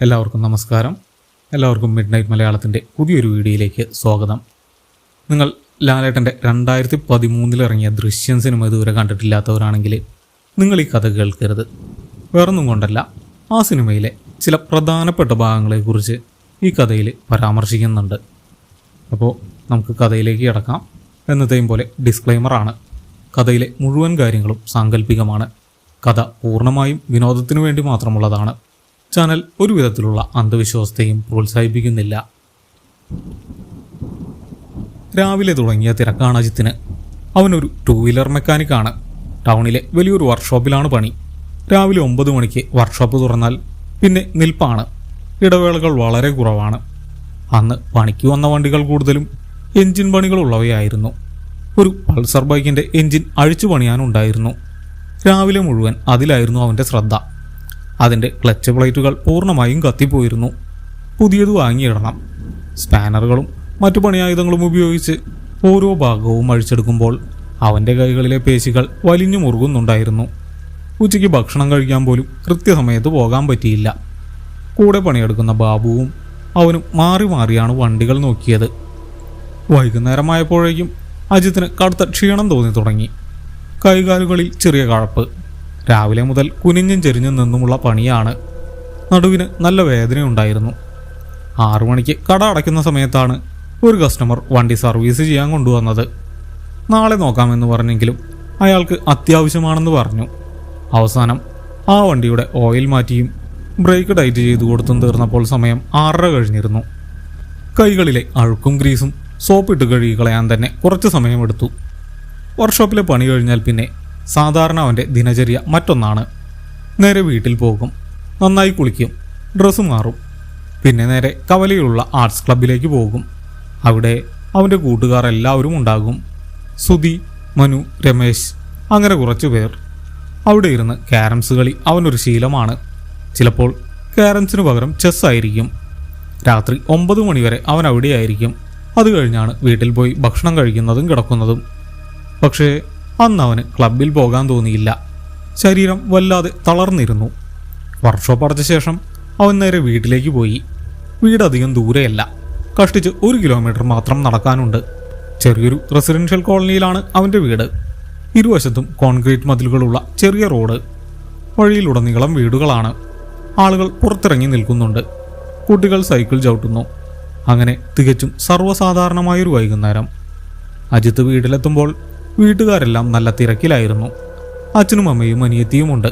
എല്ലാവർക്കും നമസ്കാരം. എല്ലാവർക്കും മിഡ് നൈറ്റ് മലയാളത്തിൻ്റെ പുതിയൊരു വീഡിയോയിലേക്ക് സ്വാഗതം. നിങ്ങൾ ലാലേട്ടൻ്റെ 2013 ഇറങ്ങിയ ദൃശ്യം സിനിമ ഇതുവരെ കണ്ടിട്ടില്ലാത്തവരാണെങ്കിൽ നിങ്ങൾ ഈ കഥ കേൾക്കരുത്. വേറൊന്നും കൊണ്ടല്ല, ആ സിനിമയിലെ ചില പ്രധാനപ്പെട്ട ഭാഗങ്ങളെക്കുറിച്ച് ഈ കഥയിൽ പരാമർശിക്കുന്നുണ്ട്. അപ്പോൾ നമുക്ക് കഥയിലേക്ക് കിടക്കാം. എന്നത്തെയും പോലെ ഡിസ്ക്ലെയിമറാണ്. കഥയിലെ മുഴുവൻ കാര്യങ്ങളും സാങ്കല്പികമാണ്. കഥ പൂർണ്ണമായും വിനോദത്തിനു വേണ്ടി മാത്രമുള്ളതാണ്. ചാനൽ ഒരു വിധത്തിലുള്ള അന്ധവിശ്വാസത്തെയും പ്രോത്സാഹിപ്പിക്കുന്നില്ല. രാവിലെ തുടങ്ങിയ തിരക്കാണ് അജിത്തിന്. അവനൊരു 2 വീലർ മെക്കാനിക്കാണ്. ടൗണിലെ വലിയൊരു വർക്ക്ഷോപ്പിലാണ് പണി. രാവിലെ 9 മണിക്ക് വർക്ക്ഷോപ്പ് തുറന്നാൽ പിന്നെ നിൽപ്പാണ്. ഇടവേളകൾ വളരെ കുറവാണ്. അന്ന് പണിക്ക് വന്ന വണ്ടികൾ കൂടുതലും എൻജിൻ പണികളുള്ളവയായിരുന്നു. ഒരു പൾസർ ബൈക്കിൻ്റെ എൻജിൻ അഴിച്ചു പണിയാനുണ്ടായിരുന്നു. രാവിലെ മുഴുവൻ അതിലായിരുന്നു അവൻ്റെ ശ്രദ്ധ. അതിൻ്റെ ക്ലച്ച് പ്ലേറ്റുകൾ പൂർണ്ണമായും കത്തിപ്പോയിരുന്നു. പുതിയത് വാങ്ങിയിടണം. സ്പാനറുകളും മറ്റു പണിയായുധങ്ങളും ഉപയോഗിച്ച് ഓരോ ഭാഗവും അഴിച്ചെടുക്കുമ്പോൾ അവൻ്റെ കൈകളിലെ പേശികൾ വലിഞ്ഞു മുറുകുന്നുണ്ടായിരുന്നു. ഉച്ചയ്ക്ക് ഭക്ഷണം കഴിക്കാൻ പോലും കൃത്യസമയത്ത് പോകാൻ പറ്റിയില്ല. കൂടെ പണിയെടുക്കുന്ന ബാബുവും അവനും മാറി മാറിയാണ് വണ്ടികൾ നോക്കിയത്. വൈകുന്നേരമായപ്പോഴേക്കും അജിത്തിന് കടുത്ത ക്ഷീണം തോന്നി തുടങ്ങി. കൈകാലുകളിൽ ചെറിയ കഴപ്പ്. രാവിലെ മുതൽ കുനിഞ്ഞും ചെരിഞ്ഞും നിന്നുമുള്ള പണിയാണ്. നടുവിന് നല്ല വേദനയുണ്ടായിരുന്നു. 6 മണിക്ക് കട അടയ്ക്കുന്ന സമയത്താണ് ഒരു കസ്റ്റമർ വണ്ടി സർവീസ് ചെയ്യാൻ കൊണ്ടുവന്നത്. നാളെ നോക്കാമെന്ന് പറഞ്ഞെങ്കിലും അയാൾക്ക് അത്യാവശ്യമാണെന്ന് പറഞ്ഞു. അവസാനം ആ വണ്ടിയുടെ ഓയിൽ മാറ്റിയും ബ്രേക്ക് ടൈറ്റ് ചെയ്തു കൊടുത്തും തീർന്നപ്പോൾ സമയം 6:30 കഴിഞ്ഞിരുന്നു. കൈകളിലെ അഴുക്കും ഗ്രീസും സോപ്പിട്ട് കഴുകി കളയാൻ തന്നെ കുറച്ച് സമയമെടുത്തു. വർക്ക്ഷോപ്പിലെ പണി കഴിഞ്ഞാൽ പിന്നെ സാധാരണ അവൻ്റെ ദിനചര്യ മറ്റൊന്നാണ്. നേരെ വീട്ടിൽ പോകും, നന്നായി കുളിക്കും, ഡ്രസ്സ് മാറും, പിന്നെ നേരെ കവലയിലുള്ള ആർട്സ് ക്ലബിലേക്ക് പോകും. അവിടെ അവൻ്റെ കൂട്ടുകാർ എല്ലാവരും ഉണ്ടാകും. സുധി, മനു, രമേശ്, അങ്ങനെ കുറച്ച് പേർ. അവിടെ ഇരുന്ന് ക്യാരംസ് കളി അവനൊരു ശീലമാണ്. ചിലപ്പോൾ ക്യാരംസിന് പകരം ചെസ് ആയിരിക്കും. രാത്രി 9 മണിവരെ അവൻ അവിടെയായിരിക്കും. അത് കഴിഞ്ഞാണ് വീട്ടിൽ പോയി ഭക്ഷണം കഴിക്കുന്നതും കിടക്കുന്നതും. പക്ഷേ അന്ന് അവന് ക്ലബിൽ പോകാൻ തോന്നിയില്ല. ശരീരം വല്ലാതെ തളർന്നിരുന്നു. വർക്ക്ഷോപ്പ് അടച്ച ശേഷം അവൻ നേരെ വീട്ടിലേക്ക് പോയി. വീടധികം ദൂരെയല്ല, കഷ്ടിച്ച് 1 കിലോമീറ്റർ മാത്രം നടക്കാനുണ്ട്. ചെറിയൊരു റെസിഡൻഷ്യൽ കോളനിയിലാണ് അവൻ്റെ വീട്. ഇരുവശത്തും കോൺക്രീറ്റ് മതിലുകളുള്ള ചെറിയ റോഡ്. വഴിയിലുടനീളം വീടുകളാണ്. ആളുകൾ പുറത്തിറങ്ങി നിൽക്കുന്നുണ്ട്. കുട്ടികൾ സൈക്കിൾ ചവിട്ടുന്നു. അങ്ങനെ തികച്ചും സർവ്വസാധാരണമായൊരു വൈകുന്നേരം. അജിത്ത് വീട്ടിലെത്തുമ്പോൾ വീട്ടുകാരെല്ലാം നല്ല തിരക്കിലായിരുന്നു. അച്ഛനും അമ്മയും അനിയത്തിയുമുണ്ട്.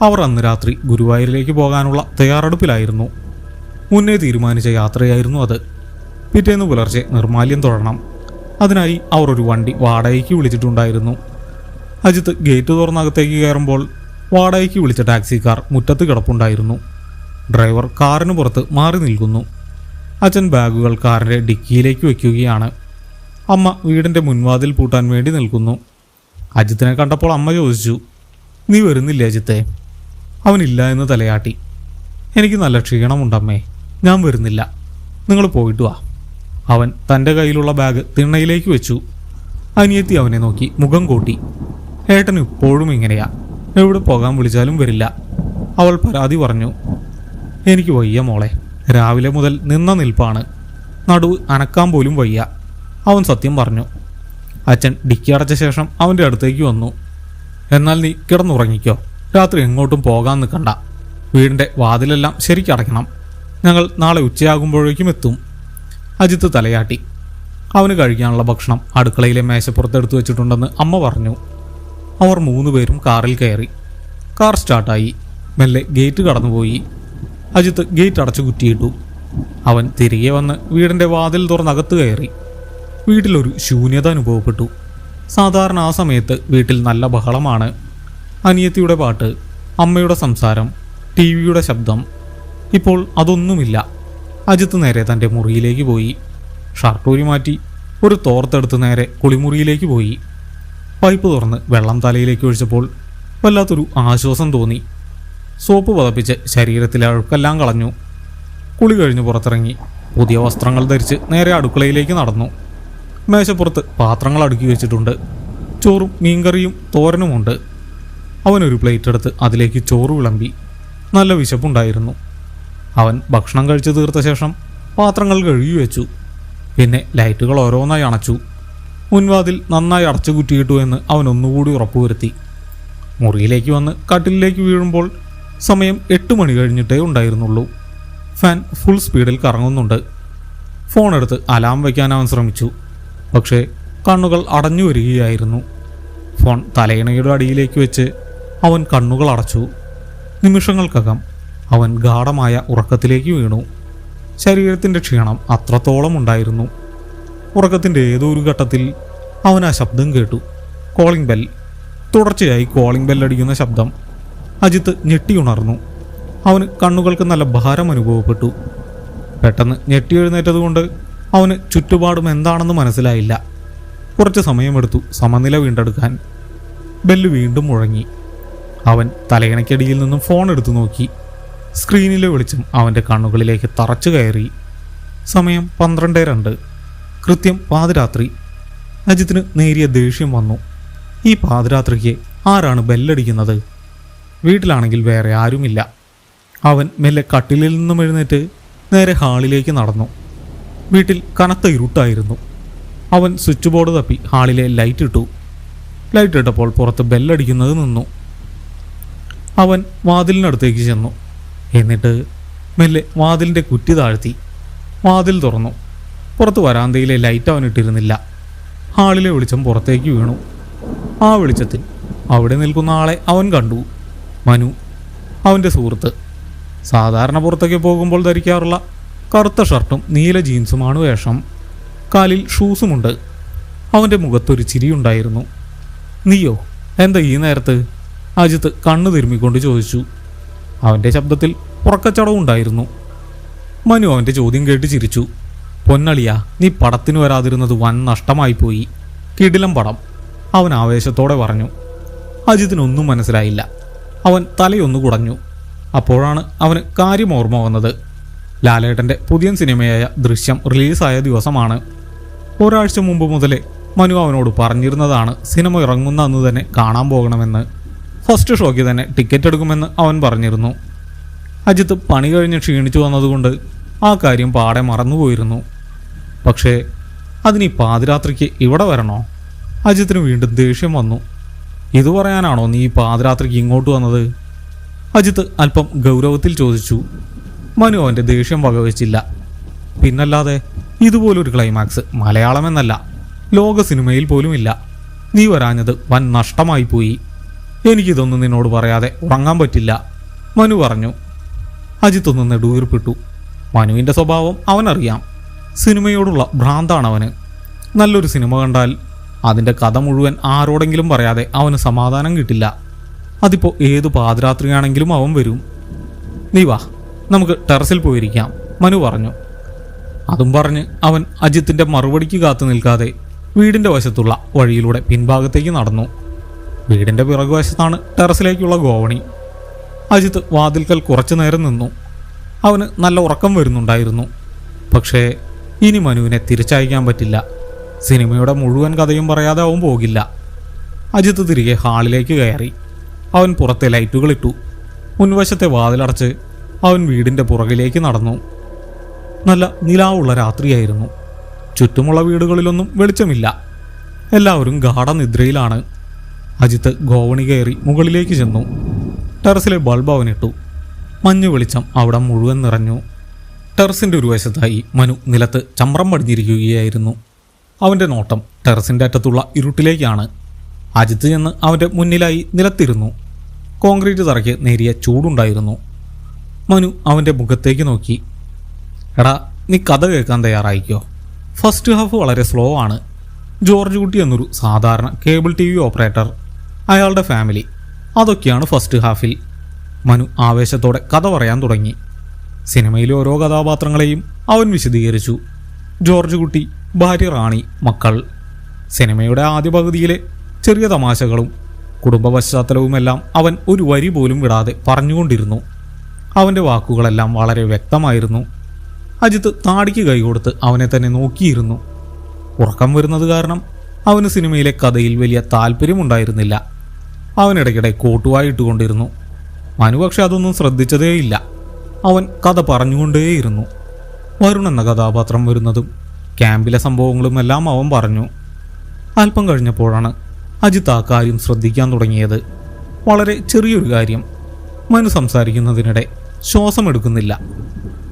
അവർ അന്ന് രാത്രി ഗുരുവായൂരിലേക്ക് പോകാനുള്ള തയ്യാറെടുപ്പിലായിരുന്നു. മുന്നേ തീരുമാനിച്ച യാത്രയായിരുന്നു അത്. പിറ്റേന്ന് പുലർച്ചെ നിർമാല്യം തൊഴണം. അതിനായി അവർ ഒരു വണ്ടി വാടകയ്ക്ക് വിളിച്ചിട്ടുണ്ടായിരുന്നു. അജിത്ത് ഗേറ്റ് തുറന്നകത്തേക്ക് കയറുമ്പോൾ വാടകയ്ക്ക് വിളിച്ച ടാക്സിക്കാർ മുറ്റത്ത് കിടപ്പുണ്ടായിരുന്നു. ഡ്രൈവർ കാറിന് പുറത്ത് മാറി നിൽക്കുന്നു. അച്ഛൻ ബാഗുകൾ കാറിൻ്റെ ഡിക്കിയിലേക്ക് വയ്ക്കുകയാണ്. അമ്മ വീടിൻ്റെ മുൻവാതിൽ പൂട്ടാൻ വേണ്ടി നിൽക്കുന്നു. അജിത്തിനെ കണ്ടപ്പോൾ അമ്മ ചോദിച്ചു, "നീ വരുന്നില്ലേ അജിത്തെ?" അവനില്ല എന്ന് തലയാട്ടി. "എനിക്ക് നല്ല ക്ഷീണമുണ്ടമ്മേ, ഞാൻ വരുന്നില്ല. നിങ്ങൾ പോയിട്ട് വാ." അവൻ തൻ്റെ കയ്യിലുള്ള ബാഗ് തിണ്ണയിലേക്ക് വെച്ചു. അനിയത്തി അവനെ നോക്കി മുഖം കൂട്ടി. "ഏട്ടൻ ഇപ്പോഴും ഇങ്ങനെയാ, എവിടെ പോകാൻ വിളിച്ചാലും വരില്ല." അവൾ പരാതി പറഞ്ഞു. "എനിക്ക് വയ്യ മോളെ, രാവിലെ മുതൽ നിന്ന നിൽപ്പാണ്, നടുവ് അനക്കാൻ പോലും വയ്യ." അവൻ സത്യം പറഞ്ഞു. അച്ഛൻ ഡിക്കി അടച്ച ശേഷം അവൻ്റെ അടുത്തേക്ക് വന്നു. "എന്നാൽ നീ കിടന്നുറങ്ങിക്കോ, രാത്രി എങ്ങോട്ടും പോകാൻ നിൽക്കണ്ട. വീടിൻ്റെ വാതിലെല്ലാം ശരിക്കടയ്ക്കണം. ഞങ്ങൾ നാളെ ഉച്ചയാകുമ്പോഴേക്കും എത്തും." അജിത്ത് തലയാട്ടി. അവന് കഴിക്കാനുള്ള ഭക്ഷണം അടുക്കളയിലെ മേശപ്പുറത്തെടുത്ത് വെച്ചിട്ടുണ്ടെന്ന് അമ്മ പറഞ്ഞു. അവർ 3 പേരും കാറിൽ കയറി. കാർ സ്റ്റാർട്ടായി. മെല്ലെ ഗേറ്റ് കടന്നുപോയി. അജിത്ത് ഗേറ്റ് അടച്ചു കുറ്റിയിട്ടു. അവൻ തിരികെ വന്ന് വീടിൻ്റെ വാതിൽ തുറന്നകത്ത് കയറി. വീട്ടിലൊരു ശൂന്യത അനുഭവപ്പെട്ടു. സാധാരണ ആ സമയത്ത് വീട്ടിൽ നല്ല ബഹളമാണ്. അനിയത്തിയുടെ പാട്ട്, അമ്മയുടെ സംസാരം, TV-യുടെ ശബ്ദം. ഇപ്പോൾ അതൊന്നുമില്ല. അജിത്ത് നേരെ തൻ്റെ മുറിയിലേക്ക് പോയി. ഷർട്ടൂരി മാറ്റി ഒരു തോർത്തെടുത്ത് നേരെ കുളിമുറിയിലേക്ക് പോയി. പൈപ്പ് തുറന്ന് വെള്ളം തലയിലേക്ക് ഒഴിച്ചപ്പോൾ വല്ലാത്തൊരു ആശ്വാസം തോന്നി. സോപ്പ് പതപ്പിച്ച് ശരീരത്തിലെ അഴുക്കെല്ലാം കളഞ്ഞു. കുളി കഴിഞ്ഞ് പുറത്തിറങ്ങി പുതിയ വസ്ത്രങ്ങൾ ധരിച്ച് നേരെ അടുക്കളയിലേക്ക് നടന്നു. മേശപ്പുറത്ത് പാത്രങ്ങൾ അടുക്കി വെച്ചിട്ടുണ്ട്. ചോറും മീൻകറിയും തോരനുമുണ്ട്. അവനൊരു പ്ലേറ്റ് എടുത്ത് അതിലേക്ക് ചോറ് വിളമ്പി. നല്ല വിശപ്പുണ്ടായിരുന്നു. അവൻ ഭക്ഷണം കഴിച്ചു തീർത്ത ശേഷം പാത്രങ്ങൾ കഴുകി വെച്ചു. പിന്നെ ലൈറ്റുകൾ ഓരോന്നായി അണച്ചു. മുൻവാതിൽ നന്നായി അടച്ചു കുറ്റിയിട്ടു എന്ന് അവൻ ഒന്നുകൂടി ഉറപ്പുവരുത്തി. മുറിയിലേക്ക് വന്ന് കട്ടിലിലേക്ക് വീഴുമ്പോൾ സമയം 8 മണി കഴിഞ്ഞിട്ടേ ഉണ്ടായിരുന്നുള്ളൂ. ഫാൻ ഫുൾ സ്പീഡിൽ കറങ്ങുന്നുണ്ട്. ഫോണെടുത്ത് അലാം വയ്ക്കാൻ അവൻ ശ്രമിച്ചു. പക്ഷേ കണ്ണുകൾ അടഞ്ഞു വരികയായിരുന്നു. ഫോൺ തലയിണയുടെ അടിയിലേക്ക് വെച്ച് അവൻ കണ്ണുകൾ അടച്ചു. നിമിഷങ്ങൾക്കകം അവൻ ഗാഢമായ ഉറക്കത്തിലേക്ക് വീണു. ശരീരത്തിൻ്റെ ക്ഷീണം അത്രത്തോളം ഉണ്ടായിരുന്നു. ഉറക്കത്തിൻ്റെ ഏതോ ഒരു ഘട്ടത്തിൽ അവൻ ആ ശബ്ദം കേട്ടു. Calling bell. തുടർച്ചയായി കോളിംഗ് ബെല്ലടിക്കുന്ന ശബ്ദം. അജിത്ത് ഞെട്ടിയുണർന്നു. അവന് കണ്ണുകൾക്ക് നല്ല ഭാരം അനുഭവപ്പെട്ടു. പെട്ടെന്ന് ഞെട്ടി എഴുന്നേറ്റതുകൊണ്ട് അവന് ചുറ്റുപാടും എന്താണെന്ന് മനസ്സിലായില്ല. കുറച്ച് സമയമെടുത്തു സമനില വീണ്ടെടുക്കാൻ. ബെല്ല് വീണ്ടും മുഴങ്ങി. അവൻ തലയിണയ്ക്കടിയിൽ നിന്നും ഫോൺ എടുത്തു നോക്കി. സ്ക്രീനിലെ വെളിച്ചം അവൻ്റെ കണ്ണുകളിലേക്ക് തറച്ചു കയറി. സമയം 12:02. കൃത്യം പാതിരാത്രി. അജിത്തിന് നേരിയ ദേഷ്യം വന്നു. ഈ പാതിരാത്രിക്ക് ആരാണ് ബെല്ലടിക്കുന്നത്? വീട്ടിലാണെങ്കിൽ വേറെ ആരുമില്ല. അവൻ മെല്ലെ കട്ടിലിൽ നിന്നും എഴുന്നേറ്റ് നേരെ ഹാളിലേക്ക് നടന്നു. വീട്ടിൽ കനത്ത ഇരുട്ടായിരുന്നു. അവൻ സ്വിച്ച് ബോർഡ് തപ്പി ഹാളിലെ ലൈറ്റ് ഇട്ടു. ലൈറ്റ് ഇട്ടപ്പോൾ പുറത്ത് ബെല്ലടിക്കുന്നത് നിന്നു. അവൻ വാതിലിനടുത്തേക്ക് ചെന്നു. എന്നിട്ട് മെല്ലെ വാതിലിൻ്റെ കുറ്റി താഴ്ത്തി. വാതിൽ തുറന്നു. പുറത്ത് വരാന്തയിലെ ലൈറ്റ് അവൻ ഇട്ടിരുന്നില്ല. ഹാളിലെ വെളിച്ചം പുറത്തേക്ക് വീണു. ആ വെളിച്ചത്തിൽ അവിടെ നിൽക്കുന്ന ആളെ അവൻ കണ്ടു. മനു, അവൻ്റെ സുഹൃത്ത്. സാധാരണ പുറത്തേക്ക് പോകുമ്പോൾ ധരിക്കാറുള്ള കറുത്ത ഷർട്ടും നീല ജീൻസുമാണ് വേഷം. കാലിൽ ഷൂസുമുണ്ട്. അവൻ്റെ മുഖത്തൊരു ചിരിയുണ്ടായിരുന്നു. നീയോ? എന്താ ഈ നേരത്ത്? അജിത്ത് കണ്ണു തിരുമ്മിക്കൊണ്ട് ചോദിച്ചു. അവൻ്റെ ശബ്ദത്തിൽ ഉറക്കച്ചടവുണ്ടായിരുന്നു. മനു അവൻ്റെ ചോദ്യം കേട്ട് ചിരിച്ചു. പൊന്നളിയ, നീ പടത്തിന് വരാതിരുന്നത് വൻ നഷ്ടമായിപ്പോയി. കിടിലം പടം, അവൻ ആവേശത്തോടെ പറഞ്ഞു. അജിത്തിനൊന്നും മനസ്സിലായില്ല. അവൻ തലയൊന്നു കുടഞ്ഞു. അപ്പോഴാണ് അവന് കാര്യം ഓർമ്മ വന്നത്. ലാലേട്ടൻ്റെ പുതിയ സിനിമയായ ദൃശ്യം റിലീസായ ദിവസമാണ്. ഒരാഴ്ച മുമ്പ് മുതലേ മനു അവനോട് പറഞ്ഞിരുന്നതാണ് സിനിമ ഇറങ്ങുന്ന അന്ന് തന്നെ കാണാൻ പോകണമെന്ന്. ഫസ്റ്റ് ഷോയ്ക്ക് തന്നെ ടിക്കറ്റ് എടുക്കുമെന്ന് അവൻ പറഞ്ഞിരുന്നു. അജിത്ത് പണി കഴിഞ്ഞ് ക്ഷീണിച്ചു വന്നതുകൊണ്ട് ആ കാര്യം പാടെ മറന്നുപോയിരുന്നു. പക്ഷേ അതിന് പാതിരാത്രിക്ക് ഇവിടെ വരണോ? അജിത്തിന് വീണ്ടും ദേഷ്യം വന്നു. ഇത് പറയാനാണോ നീ പാതിരാത്രിക്ക് ഇങ്ങോട്ട് വന്നത്? അജിത്ത് അല്പം ഗൗരവത്തിൽ ചോദിച്ചു. മനു അവൻ്റെ ദേഷ്യം വകവെച്ചില്ല. പിന്നല്ലാതെ, ഇതുപോലൊരു ക്ലൈമാക്സ് മലയാളമെന്നല്ല ലോക സിനിമയിൽ പോലുമില്ല. നീ വരാഞ്ഞത് വൻ നഷ്ടമായി പോയി. എനിക്കിതൊന്നും നിന്നോട് പറയാതെ ഉറങ്ങാൻ പറ്റില്ല, മനു പറഞ്ഞു. അജിത്തൊന്ന് നെടുവീർപ്പിട്ടു. മനുവിൻ്റെ സ്വഭാവം അവനറിയാം. സിനിമയോടുള്ള ഭ്രാന്താണ് അവന്. നല്ലൊരു സിനിമ കണ്ടാൽ അതിൻ്റെ കഥ മുഴുവൻ ആരോടെങ്കിലും പറയാതെ അവന് സമാധാനം കിട്ടില്ല. അതിപ്പോൾ ഏത് പാതിരാത്രിയാണെങ്കിലും അവൻ വരും. നീ വാ, നമുക്ക് ടെറസിൽ പോയിരിക്കാം, മനു പറഞ്ഞു. അതും പറഞ്ഞ് അവൻ അജിത്തിൻ്റെ മറുപടിക്ക് കാത്തു നിൽക്കാതെ വീടിൻ്റെ വശത്തുള്ള വഴിയിലൂടെ പിൻഭാഗത്തേക്ക് നടന്നു. വീടിൻ്റെ പിറകുവശത്താണ് ടെറസിലേക്കുള്ള ഗോവണി. അജിത്ത് വാതിൽക്കൽ കുറച്ചു നേരം നിന്നു. അവന് നല്ല ഉറക്കം വരുന്നുണ്ടായിരുന്നു. പക്ഷേ ഇനി മനുവിനെ തിരിച്ചയക്കാൻ പറ്റില്ല. സിനിമയുടെ മുഴുവൻ കഥയും പറയാതെ അവൻ പോകില്ല. അജിത്ത് തിരികെ ഹാളിലേക്ക് കയറി. അവൻ പുറത്തെ ലൈറ്റുകളിട്ടു. മുൻവശത്തെ വാതിലടച്ച് അവൻ വീടിൻ്റെ പുറകിലേക്ക് നടന്നു. നല്ല നിലാവുള്ള രാത്രിയായിരുന്നു. ചുറ്റുമുള്ള വീടുകളിലൊന്നും വെളിച്ചമില്ല. എല്ലാവരും ഗാഠനിദ്രയിലാണ്. അജിത്ത് ഗോവണി കയറി മുകളിലേക്ക് ചെന്നു. ടെറസിലെ ബൾബ് അവനിട്ടു. മഞ്ഞു വെളിച്ചം അവിടെ മുഴുവൻ നിറഞ്ഞു. ടെറസിൻ്റെ ഒരു വശത്തായി മനു നിലത്ത് ചമ്രം പടിഞ്ഞിരിക്കുകയായിരുന്നു. അവൻ്റെ നോട്ടം ടെറസിൻ്റെ അറ്റത്തുള്ള ഇരുട്ടിലേക്കാണ്. അജിത്ത് ചെന്ന് അവൻ്റെ മുന്നിലായി നിലത്തിരുന്നു. കോൺക്രീറ്റ് തറയ്ക്ക് നേരിയ ചൂടുണ്ടായിരുന്നു. മനു അവൻ്റെ മുഖത്തേക്ക് നോക്കി. എടാ, നീ കഥ കേൾക്കാൻ തയ്യാറായിക്കോ. ഫസ്റ്റ് ഹാഫ് വളരെ സ്ലോ ആണ്. ജോർജ് കുട്ടി എന്നൊരു സാധാരണ കേബിൾ TV ഓപ്പറേറ്റർ, അയാളുടെ ഫാമിലി, അതൊക്കെയാണ് ഫസ്റ്റ് ഹാഫിൽ. മനു ആവേശത്തോടെ കഥ പറയാൻ തുടങ്ങി. സിനിമയിലെ ഓരോ കഥാപാത്രങ്ങളെയും അവൻ വിശദീകരിച്ചു. ജോർജ് കുട്ടി, ഭാര്യ റാണി, മക്കൾ. സിനിമയുടെ ആദ്യ പകുതിയിലെ ചെറിയ തമാശകളും കുടുംബ പശ്ചാത്തലവുമെല്ലാം അവൻ ഒരു വരി പോലും വിടാതെ പറഞ്ഞുകൊണ്ടിരുന്നു. അവൻ്റെ വാക്കുകളെല്ലാം വളരെ വ്യക്തമായിരുന്നു. അജിത്ത് താടിക്ക് കൈകൊടുത്ത് അവനെ തന്നെ നോക്കിയിരുന്നു. ഉറക്കം വരുന്നത് കാരണം അവന് സിനിമയിലെ കഥയിൽ വലിയ താല്പര്യമുണ്ടായിരുന്നില്ല. അവനിടയ്ക്കിടെ കോട്ടുവായി ഇട്ടുകൊണ്ടിരുന്നു. മനു പക്ഷെ അതൊന്നും ശ്രദ്ധിച്ചതേയില്ല. അവൻ കഥ പറഞ്ഞുകൊണ്ടേയിരുന്നു. വരുൺ എന്ന കഥാപാത്രം വരുന്നതും ക്യാമ്പിലെ സംഭവങ്ങളുമെല്ലാം അവൻ പറഞ്ഞു. അല്പം കഴിഞ്ഞപ്പോഴാണ് അജിത്ത് ആ കാര്യം ശ്രദ്ധിക്കാൻ തുടങ്ങിയത്. വളരെ ചെറിയൊരു കാര്യം. മനു സംസാരിക്കുന്നതിനിടെ ശ്വാസമെടുക്കുന്നില്ല.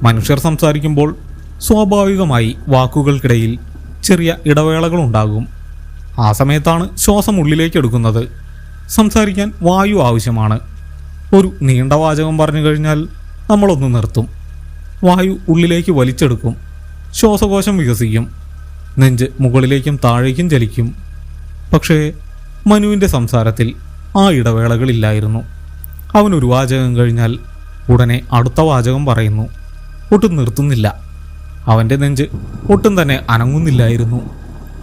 മനുഷ്യർ സംസാരിക്കുമ്പോൾ സ്വാഭാവികമായി വാക്കുകൾക്കിടയിൽ ചെറിയ ഇടവേളകളുണ്ടാകും. ആ സമയത്താണ് ശ്വാസം ഉള്ളിലേക്ക് എടുക്കുന്നത്. സംസാരിക്കാൻ വായു ആവശ്യമാണ്. ഒരു നീണ്ട വാചകം പറഞ്ഞു കഴിഞ്ഞാൽ നമ്മളൊന്ന് നിർത്തും. വായു ഉള്ളിലേക്ക് വലിച്ചെടുക്കും. ശ്വാസകോശം വികസിക്കും. നെഞ്ച് മുകളിലേക്കും താഴേക്കും ചലിക്കും. പക്ഷേ മനുവിൻ്റെ സംസാരത്തിൽ ആ ഇടവേളകളില്ലായിരുന്നു. അവനൊരു വാചകം കഴിഞ്ഞാൽ ഉടനെ അടുത്ത വാചകം പറയുന്നു. ഒട്ടും നിർത്തുന്നില്ല. അവൻ്റെ നെഞ്ച് ഒട്ടും തന്നെ അനങ്ങുന്നില്ലായിരുന്നു.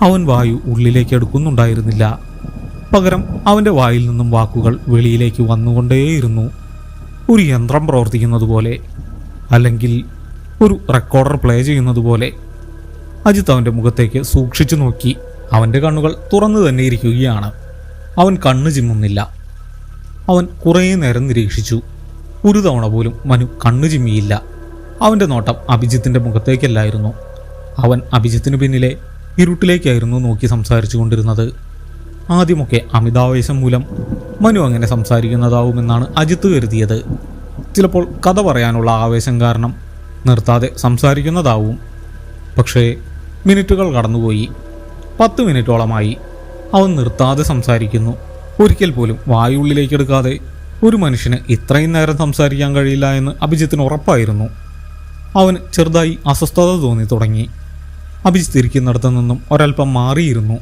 അവൻ വായു ഉള്ളിലേക്ക് എടുക്കുന്നുണ്ടായിരുന്നില്ല. പകരം അവൻ്റെ വായിൽ നിന്നും വാക്കുകൾ വെളിയിലേക്ക് വന്നുകൊണ്ടേയിരുന്നു. ഒരു യന്ത്രം പ്രവർത്തിക്കുന്നത് പോലെ, അല്ലെങ്കിൽ ഒരു റെക്കോർഡർ പ്ലേ ചെയ്യുന്നത് പോലെ. അജിത്ത് അവൻ്റെ മുഖത്തേക്ക് സൂക്ഷിച്ചു നോക്കി. അവൻ്റെ കണ്ണുകൾ തുറന്നു തന്നെ ഇരിക്കുകയാണ്. അവൻ കണ്ണു ചിമ്മുന്നില്ല. അവൻ കുറേ നേരം നിരീക്ഷിച്ചു. ഒരു തവണ പോലും മനു കണ്ണു ചിമ്മിയില്ല. അവൻ്റെ നോട്ടം അഭിജിത്തിൻ്റെ മുഖത്തേക്കല്ലായിരുന്നു. അവൻ അഭിജിത്തിന് പിന്നിലെ ഇരുട്ടിലേക്കായിരുന്നു നോക്കി സംസാരിച്ചു കൊണ്ടിരുന്നത്. ആദ്യമൊക്കെ അമിതാവേശം മൂലം മനു അങ്ങനെ സംസാരിക്കുന്നതാവുമെന്നാണ് അജിത്ത് കരുതിയത്. ചിലപ്പോൾ കഥ പറയാനുള്ള ആവേശം കാരണം നിർത്താതെ സംസാരിക്കുന്നതാവും. പക്ഷേ മിനിറ്റുകൾ കടന്നുപോയി. 10 മിനിറ്റോളമായി അവൻ നിർത്താതെ സംസാരിക്കുന്നു. ഒരിക്കൽ പോലും വായുള്ളിലേക്കെടുക്കാതെ ഒരു മനുഷ്യന് ഇത്രയും നേരം സംസാരിക്കാൻ കഴിയില്ല എന്ന് അഭിജിത്തിന് ഉറപ്പായിരുന്നു. അവന് ചെറുതായി അസ്വസ്ഥത തോന്നി തുടങ്ങി. അഭിജിത്ത് ഇരിക്കുന്നിടത്തു നിന്നും ഒരൽപ്പം മാറിയിരുന്നു.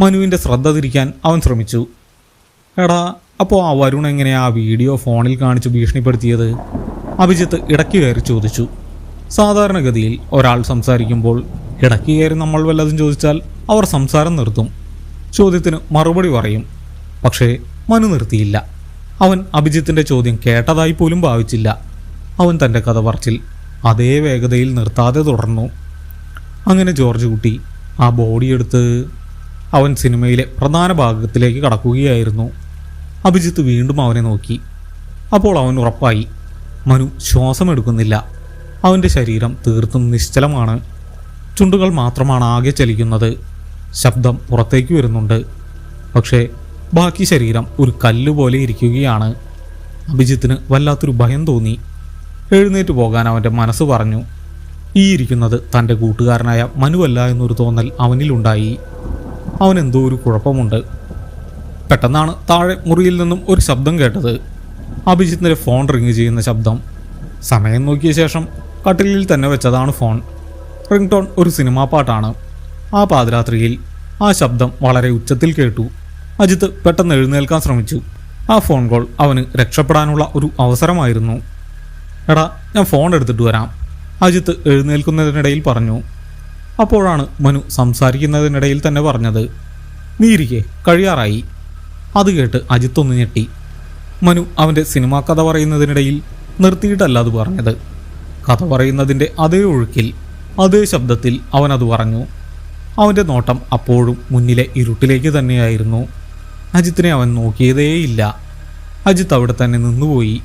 മനുവിൻ്റെ ശ്രദ്ധ തിരിക്കാൻ അവൻ ശ്രമിച്ചു. എടാ, അപ്പോൾ ആ വരുൺ എങ്ങനെയാ ആ വീഡിയോ ഫോണിൽ കാണിച്ച് ഭീഷണിപ്പെടുത്തിയത്? അഭിജിത്ത് ഇടയ്ക്ക് കയറി ചോദിച്ചു. സാധാരണഗതിയിൽ ഒരാൾ സംസാരിക്കുമ്പോൾ ഇടയ്ക്ക് കയറി നമ്മൾ വല്ലതും ചോദിച്ചാൽ അവർ സംസാരം നിർത്തും. ചോദ്യത്തിന് മറുപടി പറയും. പക്ഷേ മനു നിർത്തിയില്ല. അവൻ അഭിജിത്തിൻ്റെ ചോദ്യം കേട്ടതായി പോലും ഭാവിച്ചില്ല. അവൻ തൻ്റെ കഥ പറച്ചിൽ അതേ വേഗതയിൽ നിർത്താതെ തുടർന്നു. അങ്ങനെ ജോർജ് കുട്ടി ആ ബോഡി എടുത്ത് അവൻ സിനിമയിലെ പ്രധാന ഭാഗത്തിലേക്ക് കടക്കുകയായിരുന്നു. അഭിജിത്ത് വീണ്ടും അവനെ നോക്കി. അപ്പോൾ അവൻ ഉറപ്പായി, മനു ശ്വാസമെടുക്കുന്നില്ല. അവൻ്റെ ശരീരം തീർത്തും നിശ്ചലമാണ്. ചുണ്ടുകൾ മാത്രമാണ് ആകെ ചലിക്കുന്നത്. ശബ്ദം പുറത്തേക്ക് വരുന്നുണ്ട്. പക്ഷേ ബാക്കി ശരീരം ഒരു കല്ലുപോലെ ഇരിക്കുകയാണ്. അഭിജിത്തിന് വല്ലാത്തൊരു ഭയം തോന്നി. എഴുന്നേറ്റ് പോകാൻ അവൻ്റെ മനസ്സ് പറഞ്ഞു. ഈ ഇരിക്കുന്നത് തൻ്റെ കൂട്ടുകാരനായ മനുവല്ല എന്നൊരു തോന്നൽ അവനിലുണ്ടായി. അവനെന്തോ ഒരു കുഴപ്പമുണ്ട്. പെട്ടെന്നാണ് താഴെ മുറിയിൽ നിന്നും ഒരു ശബ്ദം കേട്ടത്. അഭിജിത്തിൻ്റെ ഫോൺ റിങ് ചെയ്യുന്ന ശബ്ദം. സമയം നോക്കിയ ശേഷം കട്ടിലിൽ തന്നെ വെച്ചതാണ് ഫോൺ. റിംഗ് ടോൺ ഒരു സിനിമാ പാട്ടാണ്. ആ പാതിരാത്രിയിൽ ആ ശബ്ദം വളരെ ഉച്ചത്തിൽ കേട്ടു. അജിത്ത് പെട്ടെന്ന് എഴുന്നേൽക്കാൻ ശ്രമിച്ചു. ആ ഫോൺ കോൾ അവന് രക്ഷപ്പെടാനുള്ള ഒരു അവസരമായിരുന്നു. എടാ, ഞാൻ ഫോൺ എടുത്തിട്ട് വരാം, അജിത്ത് എഴുന്നേൽക്കുന്നതിനിടയിൽ പറഞ്ഞു. അപ്പോഴാണ് മനു സംസാരിക്കുന്നതിനിടയിൽ തന്നെ പറഞ്ഞത്, നീ ഇരിക്കെ, കഴിയാറായി. അത് കേട്ട് അജിത്ത് ഒന്ന് ഞെട്ടി. മനു അവൻ്റെ സിനിമാ കഥ പറയുന്നതിനിടയിൽ നിർത്തിയിട്ടല്ല അത് പറഞ്ഞത്. കഥ പറയുന്നതിൻ്റെ അതേ ഒഴുക്കിൽ, അതേ ശബ്ദത്തിൽ അവനത് പറഞ്ഞു. അവൻ്റെ നോട്ടം അപ്പോഴും മുന്നിലെ ഇരുട്ടിലേക്ക് തന്നെയായിരുന്നു. അജിത്തിനെ അവൻ നോക്കിയതേയില്ല. അജിത്ത് അവിടെ തന്നെ നിന്നുപോയി.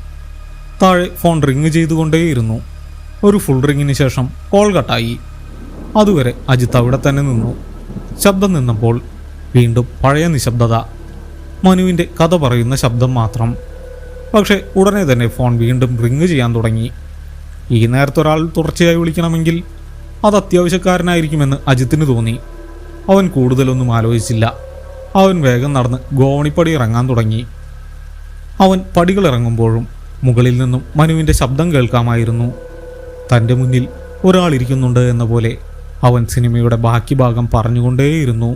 താഴെ ഫോൺ റിങ് ചെയ്തുകൊണ്ടേയിരുന്നു. ഒരു ഫുൾ റിങ്ങിന് ശേഷം കോൾ കട്ടായി. അതുവരെ അജിത്ത് അവിടെ തന്നെ നിന്നു. ശബ്ദം നിന്നപ്പോൾ വീണ്ടും പഴയ നിശബ്ദത. മനുവിൻ്റെ കഥ പറയുന്ന ശബ്ദം മാത്രം. പക്ഷേ ഉടനെ തന്നെ ഫോൺ വീണ്ടും റിങ് ചെയ്യാൻ തുടങ്ങി. ഈ നേരത്തെ ഒരാൾ തുടർച്ചയായി വിളിക്കണമെങ്കിൽ അത് അത്യാവശ്യക്കാരനായിരിക്കുമെന്ന് അജിത്തിന് തോന്നി. അവൻ കൂടുതലൊന്നും ആലോചിച്ചില്ല. അവൻ വേഗം നടന്ന് ഗോവണിപ്പടി ഇറങ്ങാൻ തുടങ്ങി. അവൻ പടികൾ ഇറങ്ങുമ്പോഴും മുകളിൽ നിന്നും മനുവിൻ്റെ ശബ്ദം കേൾക്കാമായിരുന്നു. തൻ്റെ മുന്നിൽ ഒരാളിരിക്കുന്നുണ്ട് എന്ന പോലെ അവൻ സിനിമയുടെ ബാക്കി ഭാഗം പറഞ്ഞുകൊണ്ടേയിരുന്നു.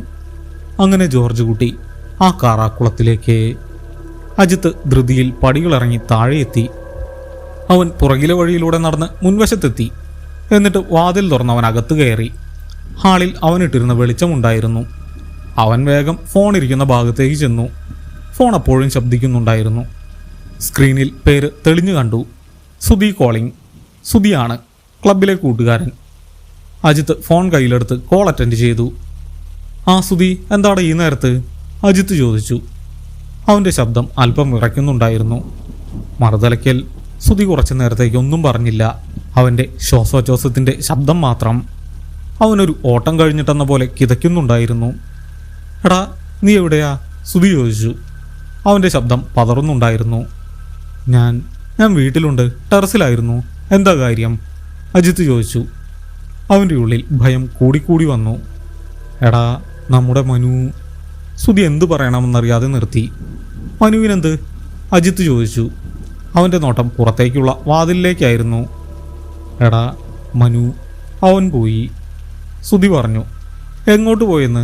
അങ്ങനെ ജോർജ് കുട്ടി ആ കാറാക്കുളത്തിലേക്ക്. അജിത്ത് ധൃതിയിൽ പടികളിറങ്ങി താഴെയെത്തി. അവൻ പുറകിലെ വഴിയിലൂടെ നടന്ന് മുൻവശത്തെത്തി. എന്നിട്ട് വാതിൽ തുറന്നവൻ അകത്ത് കയറി. ഹാളിൽ അവനിട്ടിരുന്ന വെളിച്ചമുണ്ടായിരുന്നു. അവൻ വേഗം ഫോൺ ഇരിക്കുന്ന ഭാഗത്തേക്ക് ചെന്നു. ഫോൺ അപ്പോഴും ശബ്ദിക്കുന്നുണ്ടായിരുന്നു. സ്ക്രീനിൽ പേര് തെളിഞ്ഞു കണ്ടു. സുധി കോളിംഗ്. സുധിയാണ്, ക്ലബിലെ കൂട്ടുകാരൻ. അജിത്ത് ഫോൺ കയ്യിലെടുത്ത് കോൾ അറ്റൻഡ് ചെയ്തു. ആ സുധി, എന്താണ് ഈ നേരത്ത്? അജിത്ത് ചോദിച്ചു. അവൻ്റെ ശബ്ദം അല്പം വിറയ്ക്കുന്നുണ്ടായിരുന്നു. മറുതലയ്ക്കൽ സുധി കുറച്ചു നേരത്തേക്ക് ഒന്നും പറഞ്ഞില്ല. അവൻ്റെ ശ്വാസോച്ഛ്വാസത്തിൻ്റെ ശബ്ദം മാത്രം. അവനൊരു ഓട്ടം കഴിഞ്ഞിട്ടെന്ന പോലെ കിതയ്ക്കുന്നുണ്ടായിരുന്നു. എടാ നീ എവിടെയാ? സുധി ചോദിച്ചു. അവൻ്റെ ശബ്ദം പതറുന്നുണ്ടായിരുന്നു. ഞാൻ വീട്ടിലുണ്ട്, ടെറസിലായിരുന്നു. എന്താ കാര്യം? അജിത്ത് ചോദിച്ചു. അവൻ്റെ ഉള്ളിൽ ഭയം കൂടിക്കൂടി വന്നു. എടാ നമ്മുടെ മനു. സുധി എന്തു പറയണമെന്നറിയാതെ നിർത്തി. മനുവിനെന്ത്? അജിത്ത് ചോദിച്ചു. അവൻ്റെ നോട്ടം പുറത്തേക്കുള്ള വാതിലിലേക്കായിരുന്നു. എടാ മനു അവൻ പോയി, സുധി പറഞ്ഞു. എങ്ങോട്ട് പോയെന്ന്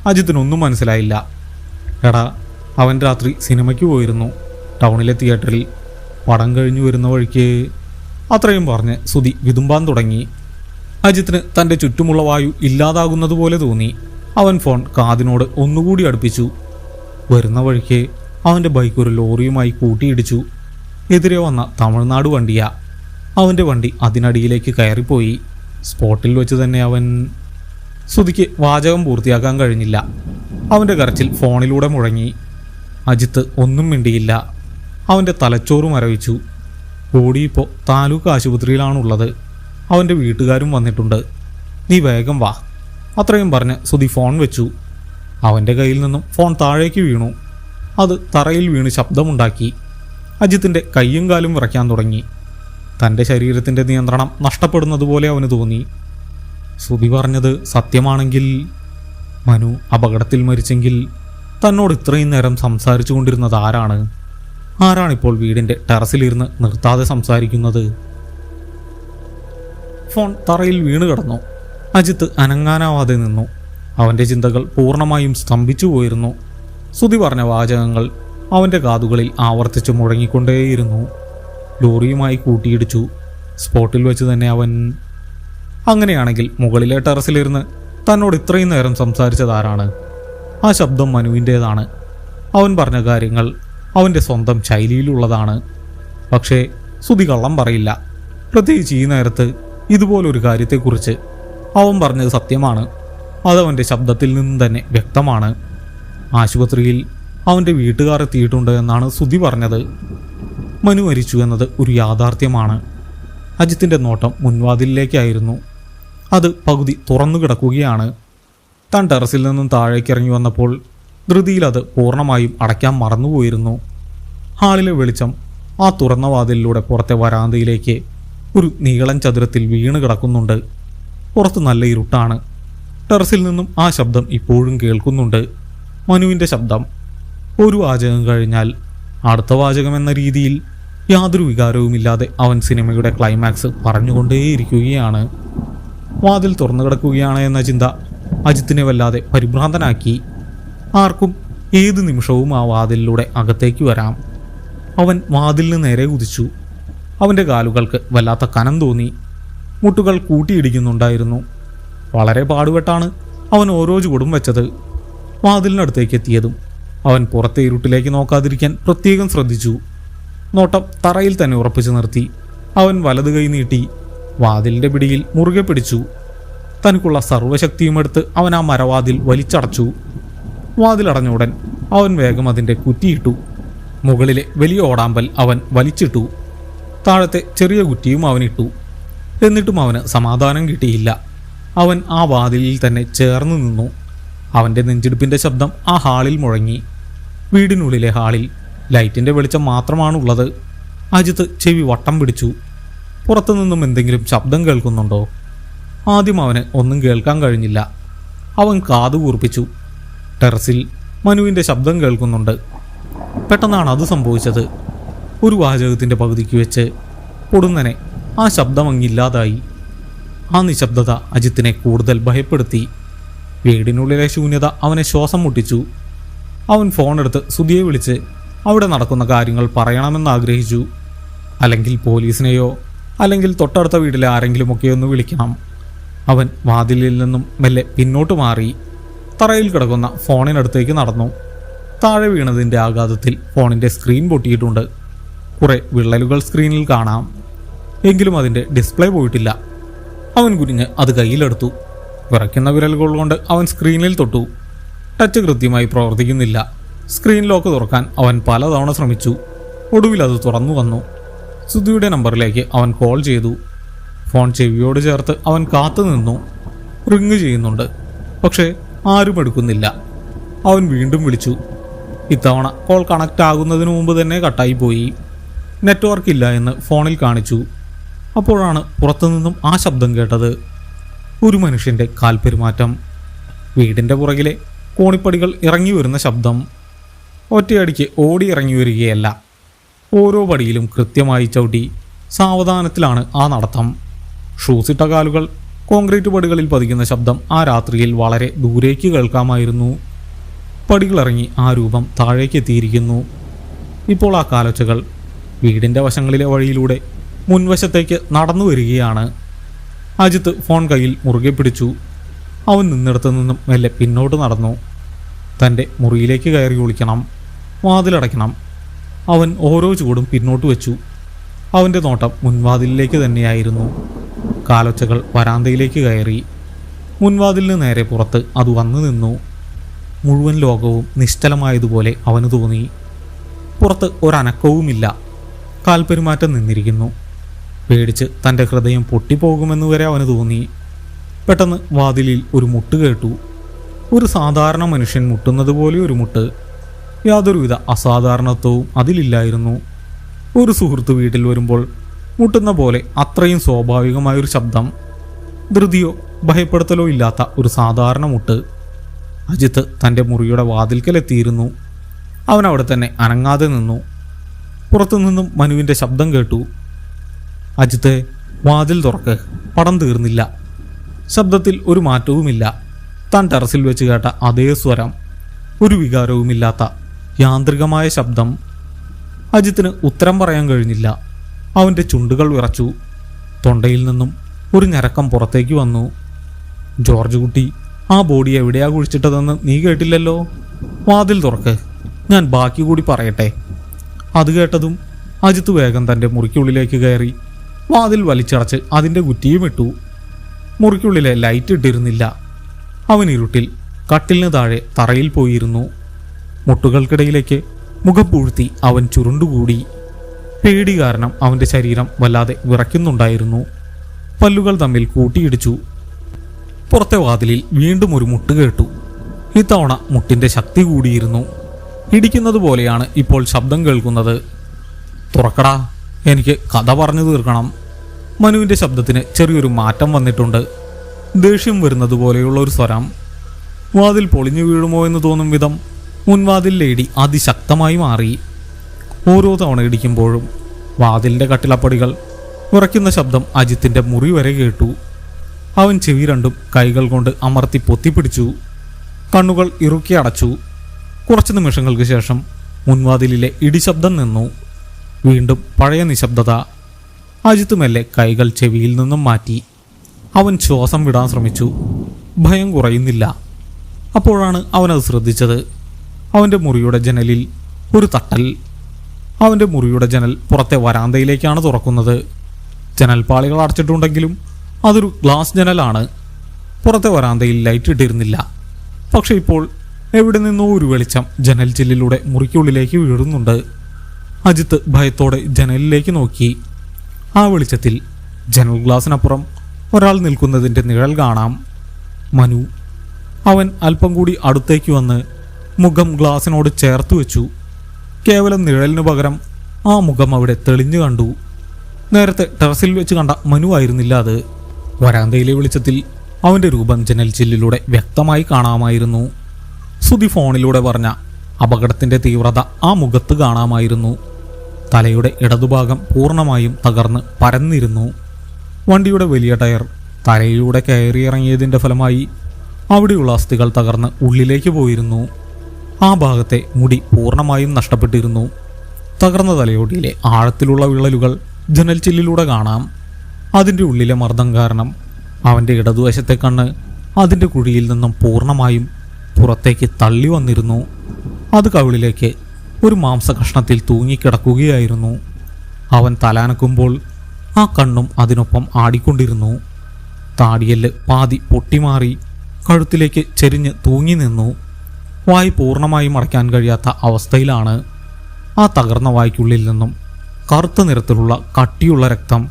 അജിത്തിനൊന്നും മനസ്സിലായില്ല. എടാ അവൻ രാത്രി സിനിമയ്ക്ക് പോയിരുന്നു, ടൗണിലെ തിയേറ്ററിൽ. പടം കഴിഞ്ഞു വരുന്ന വഴിക്ക്. അത്രയും പറഞ്ഞ് സുധി വിതുമ്പാൻ തുടങ്ങി. അജിത്തിന് തൻ്റെ ചുറ്റുമുള്ള വായു ഇല്ലാതാകുന്നതുപോലെ തോന്നി. അവൻ ഫോൺ കാതിനോട് ഒന്നുകൂടി അടുപ്പിച്ചു. വരുന്ന വഴിക്ക് അവൻ്റെ ബൈക്ക് ഒരു ലോറിയുമായി കൂട്ടിയിടിച്ചു. എതിരെ വന്ന തമിഴ്നാട് വണ്ടിയാ. അവൻ്റെ വണ്ടി അതിനടിയിലേക്ക് കയറിപ്പോയി. സ്പോട്ടിൽ വെച്ച് തന്നെ അവൻ. സുധിക്ക് വാചകം പൂർത്തിയാക്കാൻ കഴിഞ്ഞില്ല. അവൻ്റെ കരച്ചിൽ ഫോണിലൂടെ മുഴങ്ങി. അജിത്ത് ഒന്നും മിണ്ടിയില്ല. അവൻ്റെ തലച്ചോറ് മരവിച്ചു. ബോഡി ഇപ്പോൾ താലൂക്ക് ആശുപത്രിയിലാണുള്ളത്. അവൻ്റെ വീട്ടുകാരും വന്നിട്ടുണ്ട്. നീ വേഗം വാ. അത്രയും പറഞ്ഞ് സുധി ഫോൺ വെച്ചു. അവൻ്റെ കയ്യിൽ നിന്നും ഫോൺ താഴേക്ക് വീണു. അത് തറയിൽ വീണ് ശബ്ദമുണ്ടാക്കി. അജിത്തിൻ്റെ കയ്യും കാലും വിറയ്ക്കാൻ തുടങ്ങി. തൻ്റെ ശരീരത്തിൻ്റെ നിയന്ത്രണം നഷ്ടപ്പെടുന്നതുപോലെ അവന് തോന്നി. സുധി പറഞ്ഞത് സത്യമാണെങ്കിൽ, മനു അപകടത്തിൽ മരിച്ചെങ്കിൽ തന്നോട് ഇത്രയും നേരം സംസാരിച്ചു കൊണ്ടിരുന്നത് ആരാണ്? ആരാണിപ്പോൾ വീടിൻ്റെ ടെറസിലിരുന്ന് നിർത്താതെ സംസാരിക്കുന്നത്? ഫോൺ തറയിൽ വീണ് കിടന്നു. അജിത്ത് അനങ്ങാനാവാതെ നിന്നു. അവൻ്റെ ചിന്തകൾ പൂർണ്ണമായും സ്തംഭിച്ചു പോയിരുന്നു. സുധി പറഞ്ഞ വാചകങ്ങൾ അവൻ്റെ കാതുകളിൽ ആവർത്തിച്ച് മുഴങ്ങിക്കൊണ്ടേയിരുന്നു. ലോറിയുമായി കൂട്ടിയിടിച്ചു. സ്പോട്ടിൽ വെച്ച് തന്നെ അവൻ. അങ്ങനെയാണെങ്കിൽ മുകളിലെ ടെറസിലിരുന്ന് തന്നോട് ഇത്രയും നേരം സംസാരിച്ചതാരാണ്? ആ ശബ്ദം മനുവിൻ്റേതാണ്. അവൻ പറഞ്ഞ കാര്യങ്ങൾ അവൻ്റെ സ്വന്തം ശൈലിയിലുള്ളതാണ്. പക്ഷേ സുധി കള്ളം പറയില്ല, പ്രത്യേകിച്ച് ഈ നേരത്ത്. ഇതുപോലൊരു കാര്യത്തെക്കുറിച്ച് അവൻ പറഞ്ഞത് സത്യമാണ്. അതവൻ്റെ ശബ്ദത്തിൽ നിന്നും തന്നെ വ്യക്തമാണ്. ആശുപത്രിയിൽ അവൻ്റെ വീട്ടുകാർ എത്തിയിട്ടുണ്ട് എന്നാണ് സുധി പറഞ്ഞത്. മനു മരിച്ചു എന്നത് ഒരു യാഥാർത്ഥ്യമാണ്. അജിത്തിൻ്റെ നോട്ടം മുൻവാതിലിലേക്കായിരുന്നു. അത് പകുതി തുറന്നു കിടക്കുകയാണ്. താൻ ടെറസിൽ നിന്നും താഴേക്കിറങ്ങി വന്നപ്പോൾ ധൃതിയിൽ അത് പൂർണ്ണമായും അടയ്ക്കാൻ മറന്നുപോയിരുന്നു. ഹാളിലെ വെളിച്ചം ആ തുറന്ന വാതിലിലൂടെ പുറത്തെ വരാന്തയിലേക്ക് ഒരു നീളൻ ചതുരത്തിൽ വീണ് കിടക്കുന്നുണ്ട്. പുറത്ത് നല്ല ഇരുട്ടാണ്. ടെറസിൽ നിന്നും ആ ശബ്ദം ഇപ്പോഴും കേൾക്കുന്നുണ്ട്. മനുവിൻ്റെ ശബ്ദം. ഒരു വാചകം കഴിഞ്ഞാൽ അടുത്ത വാചകം എന്ന രീതിയിൽ യാതൊരു വികാരവുമില്ലാതെ അവൻ സിനിമയുടെ ക്ലൈമാക്സ് പറഞ്ഞുകൊണ്ടേയിരിക്കുകയാണ്. വാതിൽ തുറന്നു കിടക്കുകയാണ് എന്ന ചിന്ത അജിത്തിനെ വല്ലാതെ പരിഭ്രാന്തനാക്കി. ആർക്കും ഏത് നിമിഷവും ആ വാതിലിലൂടെ അകത്തേക്ക് വരാം. അവൻ വാതിലിന് നേരെ കുതിച്ചു. അവൻ്റെ കാലുകൾക്ക് വല്ലാത്ത കനം തോന്നി. മുട്ടുകൾ കൂട്ടിയിടിക്കുന്നുണ്ടായിരുന്നു. വളരെ പാടുപെട്ടാണ് അവൻ ഓരോ ചുവടും വെച്ചത്. വാതിലിനടുത്തേക്ക് എത്തിയതും അവൻ പുറത്തെ ഇരുട്ടിലേക്ക് നോക്കാതിരിക്കാൻ പ്രത്യേകം ശ്രദ്ധിച്ചു. നോട്ടം തറയിൽ തന്നെ ഉറപ്പിച്ചു നിർത്തി. അവൻ വലത് കൈ നീട്ടി വാതിലിൻ്റെ പിടിയിൽ മുറുകെ പിടിച്ചു. തനിക്കുള്ള സർവ്വശക്തിയുമെടുത്ത് അവൻ ആ മരവാതിൽ വലിച്ചടച്ചു. വാതിലടഞ്ഞ ഉടൻ അവൻ വേഗം അതിൻ്റെ കുറ്റിയിട്ടു. മുകളിലെ വലിയ ഓടാമ്പൽ അവൻ വലിച്ചിട്ടു. താഴത്തെ ചെറിയ കുറ്റിയും അവനിട്ടു. എന്നിട്ടും അവന് സമാധാനം കിട്ടിയില്ല. അവൻ ആ വാതിലിൽ തന്നെ ചേർന്ന് നിന്നു. അവൻ്റെ നെഞ്ചിടിപ്പിൻ്റെ ശബ്ദം ആ ഹാളിൽ മുഴങ്ങി. വീടിനുള്ളിലെ ഹാളിൽ ലൈറ്റിൻ്റെ വെളിച്ചം മാത്രമാണുള്ളത്. അജിത്ത് ചെവി വട്ടം പിടിച്ചു. പുറത്തുനിന്നും എന്തെങ്കിലും ശബ്ദം കേൾക്കുന്നുണ്ടോ? ആദ്യം അവന് ഒന്നും കേൾക്കാൻ കഴിഞ്ഞില്ല. അവൻ കാതു കൂർപ്പിച്ചു. ടെറസിൽ മനുവിൻ്റെ ശബ്ദം കേൾക്കുന്നുണ്ട്. പെട്ടെന്നാണ് അത് സംഭവിച്ചത്. ഒരു വാചകത്തിൻ്റെ പകുതിക്ക് വെച്ച് പൊടുന്നനെ ആ ശബ്ദം അങ്ങില്ലാതായി. ആ നിശബ്ദത അജിത്തിനെ കൂടുതൽ ഭയപ്പെടുത്തി. വീടിനുള്ളിലെ ശൂന്യത അവനെ ശ്വാസം മുട്ടിച്ചു. അവൻ ഫോണെടുത്ത് സുധിയെ വിളിച്ച് അവിടെ നടക്കുന്ന കാര്യങ്ങൾ പറയണമെന്ന് ആഗ്രഹിച്ചു. അല്ലെങ്കിൽ പോലീസിനെയോ അല്ലെങ്കിൽ തൊട്ടടുത്ത വീട്ടിലെ ആരെങ്കിലുമൊക്കെ ഒന്ന് വിളിക്കണം. അവൻ വാതിലിൽ നിന്നും മെല്ലെ പിന്നോട്ട് മാറി തറയിൽ കിടക്കുന്ന ഫോണിനടുത്തേക്ക് നടന്നു. താഴെ വീണതിൻ്റെ ആഘാതത്തിൽ ഫോണിൻ്റെ സ്ക്രീൻ പൊട്ടിയിട്ടുണ്ട്. കുറെ വിള്ളലുകൾ സ്ക്രീനിൽ കാണാം. എങ്കിലും അതിൻ്റെ ഡിസ്പ്ലേ പോയിട്ടില്ല. അവൻ കുനിഞ്ഞ് അത് കയ്യിലെടുത്തു. വിറയ്ക്കുന്ന വിരലുകൾ കൊണ്ട് അവൻ സ്ക്രീനിൽ തൊട്ടു. ടച്ച് കൃത്യമായി പ്രവർത്തിക്കുന്നില്ല. സ്ക്രീൻ ലോക്ക് തുറക്കാൻ അവൻ പലതവണ ശ്രമിച്ചു. ഒടുവിൽ അത് തുറന്നു വന്നു. സുധിയുടെ നമ്പറിലേക്ക് അവൻ കോൾ ചെയ്തു. ഫോൺ ചെവിയോട് ചേർത്ത് അവൻ കാത്തു നിന്നു. റിങ് ചെയ്യുന്നുണ്ട്, പക്ഷേ ആരും എടുക്കുന്നില്ല. അവൻ വീണ്ടും വിളിച്ചു. ഇത്തവണ കോൾ കണക്റ്റ് ആകുന്നതിന് മുമ്പ് തന്നെ കട്ടായി പോയി. നെറ്റ്വർക്ക് ഇല്ല എന്ന് ഫോണിൽ കാണിച്ചു. അപ്പോഴാണ് പുറത്തുനിന്നും ആ ശബ്ദം കേട്ടത്. ഒരു മനുഷ്യൻ്റെ കാൽപ്പെരുമാറ്റം. വീടിൻ്റെ പുറകിലെ കോണിപ്പടികൾ ഇറങ്ങി വരുന്ന ശബ്ദം. ഒറ്റയടിക്ക് ഓടി ഇറങ്ങി വരികയല്ല, ഓരോ പടിയിലും കൃത്യമായി ചവിട്ടി സാവധാനത്തിലാണ് ആ നടത്തം. ഷൂസിട്ട കാലുകൾ കോൺക്രീറ്റ് പടികളിൽ പതിക്കുന്ന ശബ്ദം ആ രാത്രിയിൽ വളരെ ദൂരേക്ക് കേൾക്കാമായിരുന്നു. പടികളിറങ്ങി ആ രൂപം താഴേക്ക് എത്തിയിരിക്കുന്നു. ഇപ്പോൾ ആ കാലൊച്ചകൾ വീടിൻ്റെ വശങ്ങളിലെ വഴിയിലൂടെ മുൻവശത്തേക്ക് നടന്നു വരികയാണ്. അജിത്ത് ഫോൺ കയ്യിൽ മുറുകെ പിടിച്ചു. അവൻ നിന്നിടത്തു നിന്നും മെല്ലെ പിന്നോട്ട് നടന്നു. തൻ്റെ മുറിയിലേക്ക് കയറി ഒളിക്കണം, വാതിലടയ്ക്കണം. അവൻ ഓരോ ചൂടും പിന്നോട്ട് വെച്ചു. അവൻ്റെ നോട്ടം മുൻവാതിലിലേക്ക് തന്നെയായിരുന്നു. കാലൊച്ചകൾ വരാന്തയിലേക്ക് കയറി. മുൻവാതിലിന് നേരെ പുറത്ത് അത് വന്നു നിന്നു. മുഴുവൻ ലോകവും നിശ്ചലമായതുപോലെ അവന് തോന്നി. പുറത്ത് ഒരനക്കവുമില്ല. കാൽപ്പെരുമാറ്റം നിന്നിരിക്കുന്നു. പേടിച്ച് തൻ്റെ ഹൃദയം പൊട്ടിപ്പോകുമെന്ന് വരെ അവന് തോന്നി. പെട്ടെന്ന് വാതിലിൽ ഒരു മുട്ട് കേട്ടു. ഒരു സാധാരണ മനുഷ്യൻ മുട്ടുന്നത് പോലെ ഒരു മുട്ട്. യാതൊരുവിധ അസാധാരണത്വവും അതിലില്ലായിരുന്നു. ഒരു സുഹൃത്ത് വീട്ടിൽ വരുമ്പോൾ മുട്ടുന്ന പോലെ അത്രയും സ്വാഭാവികമായൊരു ശബ്ദം. ധൃതിയോ ഭയപ്പെടുത്തലോ ഇല്ലാത്ത ഒരു സാധാരണ മുട്ട്. അജിത്ത് തൻ്റെ മുറിയുടെ വാതിൽക്കലെത്തിയിരുന്നു. അവൻ അവിടെ തന്നെ അനങ്ങാതെ നിന്നു. പുറത്തുനിന്നും മനുവിൻ്റെ ശബ്ദം കേട്ടു. അജിത്ത്, വാതിൽ തുറക്ക്, പടം തീർന്നില്ല. ശബ്ദത്തിൽ ഒരു മാറ്റവുമില്ല. താൻ ടെറസിൽ വെച്ച് കേട്ട അതേ സ്വരം. ഒരു വികാരവുമില്ലാത്ത യാന്ത്രികമായ ശബ്ദം. അജിത്തിന് ഉത്തരം പറയാൻ കഴിഞ്ഞില്ല. അവൻ്റെ ചുണ്ടുകൾ വിറച്ചു. തൊണ്ടയിൽ നിന്നും ഒരു ഞരക്കം പുറത്തേക്ക് വന്നു. ജോർജ് കുട്ടി, ആ ബോഡി എവിടെയാ കുഴിച്ചിട്ടതെന്ന് നീ കേട്ടില്ലല്ലോ. വാതിൽ തുറക്ക്, ഞാൻ ബാക്കി കൂടി പറയട്ടെ. അത് കേട്ടതും അജിത്ത് വേഗം തൻ്റെ മുറിക്കുള്ളിലേക്ക് കയറി വാതിൽ വലിച്ചടച്ച് അതിൻ്റെ കുറ്റിയും ഇട്ടു. മുറിക്കുള്ളിലെ ലൈറ്റ് ഇട്ടിരുന്നില്ല. അവൻ ഇരുട്ടിൽ കട്ടിലിന് താഴെ തറയിൽ പോയിരുന്നു. മുട്ടുകൾക്കിടയിലേക്ക് മുഖം പൂഴ്ത്തി അവൻ ചുരുണ്ടുകൂടി. പേടി കാരണം അവൻ്റെ ശരീരം വല്ലാതെ വിറയ്ക്കുന്നുണ്ടായിരുന്നു. പല്ലുകൾ തമ്മിൽ കൂട്ടിയിടിച്ചു. പുറത്തെ വാതിലിൽ വീണ്ടും ഒരു മുട്ട് കേട്ടു. ഇത്തവണ മുട്ടിൻ്റെ ശക്തി കൂടിയിരുന്നു. ഇടിക്കുന്നത് പോലെയാണ് ഇപ്പോൾ ശബ്ദം കേൾക്കുന്നത്. തുറക്കടാ, എനിക്ക് കഥ പറഞ്ഞു തീർക്കണം. മനുവിൻ്റെ ശബ്ദത്തിന് ചെറിയൊരു മാറ്റം വന്നിട്ടുണ്ട്. ദേഷ്യം വരുന്നത് പോലെയുള്ള ഒരു സ്വരം. വാതിൽ പൊളിഞ്ഞു വീഴുമോ എന്ന് തോന്നും വിധം മുൻവാതിലിലെ ഇടി അതിശക്തമായി മാറി. ഓരോ തവണ ഇടിക്കുമ്പോഴും വാതിലിൻ്റെ കട്ടിളപ്പടികൾ ഉറയ്ക്കുന്ന ശബ്ദം അജിത്തിൻ്റെ മുറി വരെ കേട്ടു. അവൻ ചെവി രണ്ടും കൈകൾ കൊണ്ട് അമർത്തി പൊത്തിപ്പിടിച്ചു. കണ്ണുകൾ ഇറുക്കി അടച്ചു. കുറച്ച് നിമിഷങ്ങൾക്ക് ശേഷം മുൻവാതിലിലെ ഇടിശബ്ദം നിന്നു. വീണ്ടും പഴയ നിശബ്ദത. അജിത്ത് മെല്ലെ കൈകൾ ചെവിയിൽ നിന്നും മാറ്റി. അവൻ ശ്വാസം വിടാൻ ശ്രമിച്ചു. ഭയം കുറയുന്നില്ല. അപ്പോഴാണ് അവനത് ശ്രദ്ധിച്ചത്. അവൻ്റെ മുറിയുടെ ജനലിൽ ഒരു തട്ടൽ. അവൻ്റെ മുറിയുടെ ജനൽ പുറത്തെ വരാന്തയിലേക്കാണ് തുറക്കുന്നത്. ജനൽപ്പാളികൾ അടച്ചിട്ടുണ്ടെങ്കിലും അതൊരു ഗ്ലാസ് ജനലാണ്. പുറത്തെ വരാന്തയിൽ ലൈറ്റ് ഇട്ടിരുന്നില്ല. പക്ഷെ ഇപ്പോൾ എവിടെ നിന്നോ ഒരു വെളിച്ചം ജനൽ ചില്ലിലൂടെ മുറിക്കുള്ളിലേക്ക് വീഴുന്നുണ്ട്. അജിത്ത് ഭയത്തോടെ ജനലിലേക്ക് നോക്കി. ആ വെളിച്ചത്തിൽ ജനൽ ഗ്ലാസിനപ്പുറം ഒരാൾ നിൽക്കുന്നതിൻ്റെ നിഴൽ കാണാം. മനു. അവൻ അല്പം കൂടി അടുത്തേക്ക് വന്ന് മുഖം ഗ്ലാസിനോട് ചേർത്ത് വെച്ചു. കേവലം നിഴലിനു പകരം ആ മുഖം അവിടെ തെളിഞ്ഞു കണ്ടു. നേരത്തെ ടെറസിൽ വെച്ച് കണ്ട മനു ആയിരുന്നില്ല അത്. വരാന്തയിലെ വെളിച്ചത്തിൽ അവൻ്റെ രൂപം ജനൽ ചില്ലിലൂടെ വ്യക്തമായി കാണാമായിരുന്നു. സുധി ഫോണിലൂടെ പറഞ്ഞ അപകടത്തിൻ്റെ തീവ്രത ആ മുഖത്ത് കാണാമായിരുന്നു. തലയുടെ ഇടതുഭാഗം പൂർണ്ണമായും തകർന്ന് പരന്നിരുന്നു. വണ്ടിയുടെ വലിയ ടയർ തലയിലൂടെ കയറിയിറങ്ങിയതിൻ്റെ ഫലമായി അവിടെയുള്ള അസ്ഥികൾ തകർന്ന് ഉള്ളിലേക്ക് പോയിരുന്നു. ആ ഭാഗത്തെ മുടി പൂർണ്ണമായും നഷ്ടപ്പെട്ടിരുന്നു. തകർന്ന തലയോടിയിലെ ആഴത്തിലുള്ള വിള്ളലുകൾ ജനൽ ചില്ലിലൂടെ കാണാം. അതിൻ്റെ ഉള്ളിലെ മർദ്ദം കാരണം അവൻ്റെ ഇടതുവശത്തെ കണ്ണ് അതിൻ്റെ കുഴിയിൽ നിന്നും പൂർണ്ണമായും പുറത്തേക്ക് തള്ളി വന്നിരുന്നു. അത് കവിളിലേക്ക് ഒരു മാംസകഷ്ണത്തിൽ തൂങ്ങിക്കിടക്കുകയായിരുന്നു. അവൻ തലാനക്കുമ്പോൾ ആ കണ്ണും അതിനൊപ്പം ആടിക്കൊണ്ടിരുന്നു. താടിയെല്ല് പാതി പൊട്ടിമാറി കഴുത്തിലേക്ക് ചെരിഞ്ഞ് തൂങ്ങി നിന്നു. വായ് പൂർണ്ണമായും അടയ്ക്കാൻ കഴിയാത്ത അവസ്ഥയിലാണ്. ആ തകർന്ന വായ്ക്കുള്ളിൽ നിന്നും കറുത്ത നിറത്തിലുള്ള കട്ടിയുള്ള രക്തം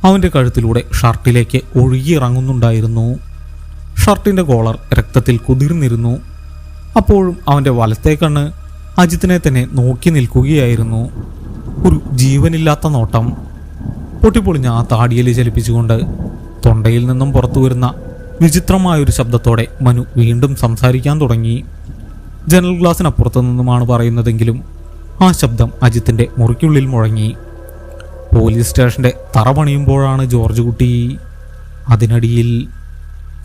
അവൻ്റെ കഴുത്തിലൂടെ ഷർട്ടിലേക്ക് ഒഴുകിയിറങ്ങുന്നുണ്ടായിരുന്നു. ഷർട്ടിൻ്റെ കോളർ രക്തത്തിൽ കുതിർന്നിരുന്നു. അപ്പോഴും അവൻ്റെ വലത്തേ കണ്ണ് അജിത്തിനെ തന്നെ നോക്കി നിൽക്കുകയായിരുന്നു. ഒരു ജീവനില്ലാത്ത നോട്ടം. പൊട്ടിപ്പൊളിഞ്ഞ ആ താടിയിൽ ചലിപ്പിച്ചുകൊണ്ട് തൊണ്ടയിൽ നിന്നും പുറത്തു വരുന്ന വിചിത്രമായൊരു ശബ്ദത്തോടെ മനു വീണ്ടും സംസാരിക്കാൻ തുടങ്ങി. ജനൽ ഗ്ലാസിനപ്പുറത്തു നിന്നുമാണ് പറയുന്നതെങ്കിലും ആ ശബ്ദം അജിത്തിൻ്റെ മുറിക്കുള്ളിൽ മുഴങ്ങി. പോലീസ് സ്റ്റേഷൻ്റെ തറ പണിയുമ്പോഴാണ് ജോർജ് കുട്ടി. അതിനടിയിൽ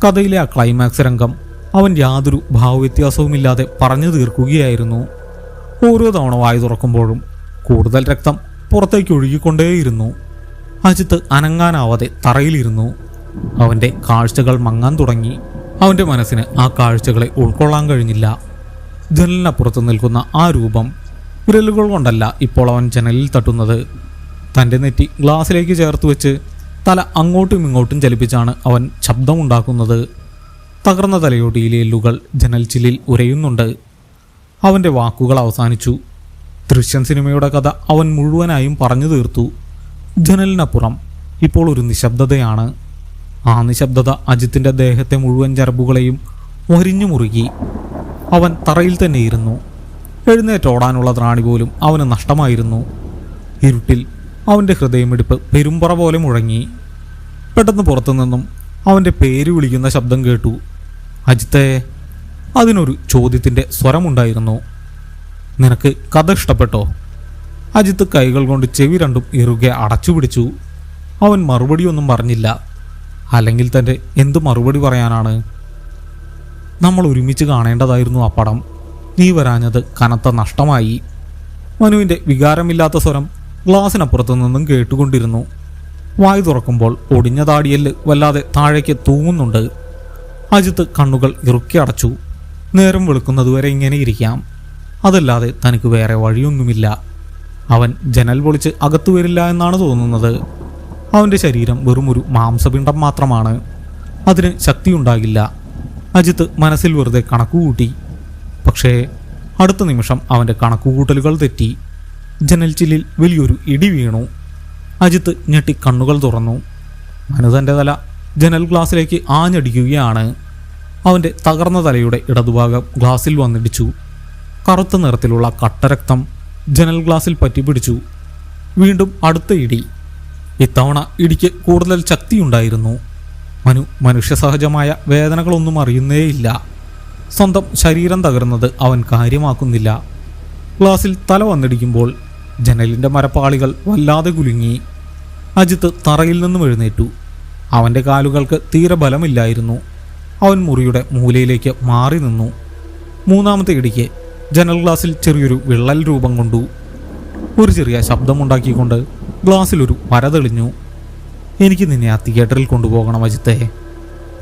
കഥയിലെ ആ ക്ലൈമാക്സ് രംഗം അവൻ യാതൊരു ഭാവവ്യത്യാസവുമില്ലാതെ പറഞ്ഞു തീർക്കുകയായിരുന്നു. ഓരോ തവണ വായു തുറക്കുമ്പോഴും കൂടുതൽ രക്തം പുറത്തേക്ക് ഒഴുകിക്കൊണ്ടേയിരുന്നു. അജിത്ത് അനങ്ങാനാവാതെ തറയിലിരുന്നു. അവൻ്റെ കാഴ്ചകൾ മങ്ങാൻ തുടങ്ങി. അവൻ്റെ മനസ്സിന് ആ കാഴ്ചകളെ ഉൾക്കൊള്ളാൻ കഴിഞ്ഞില്ല. ജനലിനപ്പുറത്ത് നിൽക്കുന്ന ആ രൂപം വിരലുകൾ കൊണ്ടല്ല ഇപ്പോൾ അവൻ ജനലിൽ തട്ടുന്നത്. തൻ്റെ നെറ്റി ഗ്ലാസ്സിലേക്ക് ചേർത്ത് വെച്ച് തല അങ്ങോട്ടും ഇങ്ങോട്ടും ചലിപ്പിച്ചാണ് അവൻ ശബ്ദമുണ്ടാക്കുന്നത്. തകർന്ന തലയോട്ടിയിലെ എല്ലുകൾ ജനൽ ചില്ലിൽ ഉരയുന്നുണ്ട്. അവൻ്റെ വാക്കുകൾ അവസാനിച്ചു. ദൃശ്യം സിനിമയുടെ കഥ അവൻ മുഴുവനായും പറഞ്ഞു തീർത്തു. ജനലിനപ്പുറം ഇപ്പോൾ ഒരു നിശബ്ദതയാണ്. ആ നിശബ്ദത അജിത്തിൻ്റെ ദേഹത്തെ മുഴുവൻ ചരമ്പുകളെയും ഒരിഞ്ഞു മുറുകി. അവൻ തറയിൽ തന്നെ ഇരുന്നു. എഴുന്നേറ്റോടാനുള്ള ത്രാണി പോലും അവന് നഷ്ടമായിരുന്നു. ഇരുട്ടിൽ അവൻ്റെ ഹൃദയമിടിപ്പ് പെരുമ്പറ പോലെ മുഴങ്ങി. പെട്ടെന്ന് പുറത്തുനിന്നും അവൻ്റെ പേര് വിളിക്കുന്ന ശബ്ദം കേട്ടു. അജിത്തേ. അതിനൊരു ചോദ്യത്തിൻ്റെ സ്വരമുണ്ടായിരുന്നു. നിനക്ക് കഥ ഇഷ്ടപ്പെട്ടോ? അജിത്ത് കൈകൾ കൊണ്ട് ചെവി രണ്ടും ഇറുകെ അടച്ചു പിടിച്ചു. അവൻ മറുപടിയൊന്നും പറഞ്ഞില്ല. അല്ലെങ്കിൽ തൻ്റെ എന്ത് മറുപടി പറയാനാണ്? നമ്മൾ ഒരുമിച്ച് കാണേണ്ടതായിരുന്നു ആ പടം. നീ വരാഞ്ഞത് കനത്ത നഷ്ടമായി. മനുവിൻ്റെ വികാരമില്ലാത്ത സ്വരം ഗ്ലാസിനപ്പുറത്തു നിന്നും കേട്ടുകൊണ്ടിരുന്നു. വായു തുറക്കുമ്പോൾ ഒടിഞ്ഞ താടിയല് വല്ലാതെ താഴേക്ക് തൂങ്ങുന്നുണ്ട്. അജിത്ത് കണ്ണുകൾ ഇറുക്കി അടച്ചു. നേരം വെളുക്കുന്നതുവരെ ഇങ്ങനെ ഇരിക്കാം. അതല്ലാതെ തനിക്ക് വേറെ വഴിയൊന്നുമില്ല. അവൻ ജനൽ പൊളിച്ച് അകത്തു വരില്ല എന്നാണ് തോന്നുന്നത്. അവൻ്റെ ശരീരം വെറുമൊരു മാംസപിണ്ഡം മാത്രമാണ്. അതിന് ശക്തിയുണ്ടാകില്ല. അജിത്ത് മനസ്സിൽ വെറുതെ കണക്കുകൂട്ടി. പക്ഷേ അടുത്ത നിമിഷം അവൻ്റെ കണക്കുകൂട്ടലുകൾ തെറ്റി. ജനൽ ചില്ലിൽ വലിയൊരു ഇടി വീണു. അജിത്ത് ഞെട്ടി കണ്ണുകൾ തുറന്നു. മനു തൻ്റെ തല ജനൽ ഗ്ലാസ്സിലേക്ക് ആഞ്ഞടിക്കുകയാണ്. അവൻ്റെ തകർന്ന തലയുടെ ഇടതുഭാഗം ഗ്ലാസ്സിൽ വന്നിടിച്ചു. കറുത്ത നിറത്തിലുള്ള കട്ടരക്തം ജനൽ ഗ്ലാസ്സിൽ പറ്റിപ്പിടിച്ചു. വീണ്ടും അടുത്ത ഇടി. ഇത്തവണ ഇടിക്ക് കൂടുതൽ ശക്തിയുണ്ടായിരുന്നു. മനു മനുഷ്യസഹജമായ വേദനകളൊന്നും അറിയുന്നേയില്ല. സ്വന്തം ശരീരം തകർന്നത് അവൻ കാര്യമാക്കുന്നില്ല. ഗ്ലാസ്സിൽ തല വന്നിടിക്കുമ്പോൾ ജനലിൻ്റെ മരപ്പാളികൾ വല്ലാതെ കുലുങ്ങി. അജിത്ത് തറയിൽ നിന്നും എഴുന്നേറ്റു. അവൻ്റെ കാലുകൾക്ക് തീരെ ബലമില്ലായിരുന്നു. അവൻ മുറിയുടെ മൂലയിലേക്ക് മാറി നിന്നു. മൂന്നാമത്തെ ഇടിക്ക് ജനൽ ഗ്ലാസ്സിൽ ചെറിയൊരു വിള്ളൽ രൂപം കൊണ്ടു. ഒരു ചെറിയ ശബ്ദമുണ്ടാക്കിക്കൊണ്ട് ഗ്ലാസ്സിലൊരു വര തെളിഞ്ഞു. എനിക്ക് നിന്നെ ആ തിയേറ്ററിൽ കൊണ്ടുപോകണം അജിത്തെ.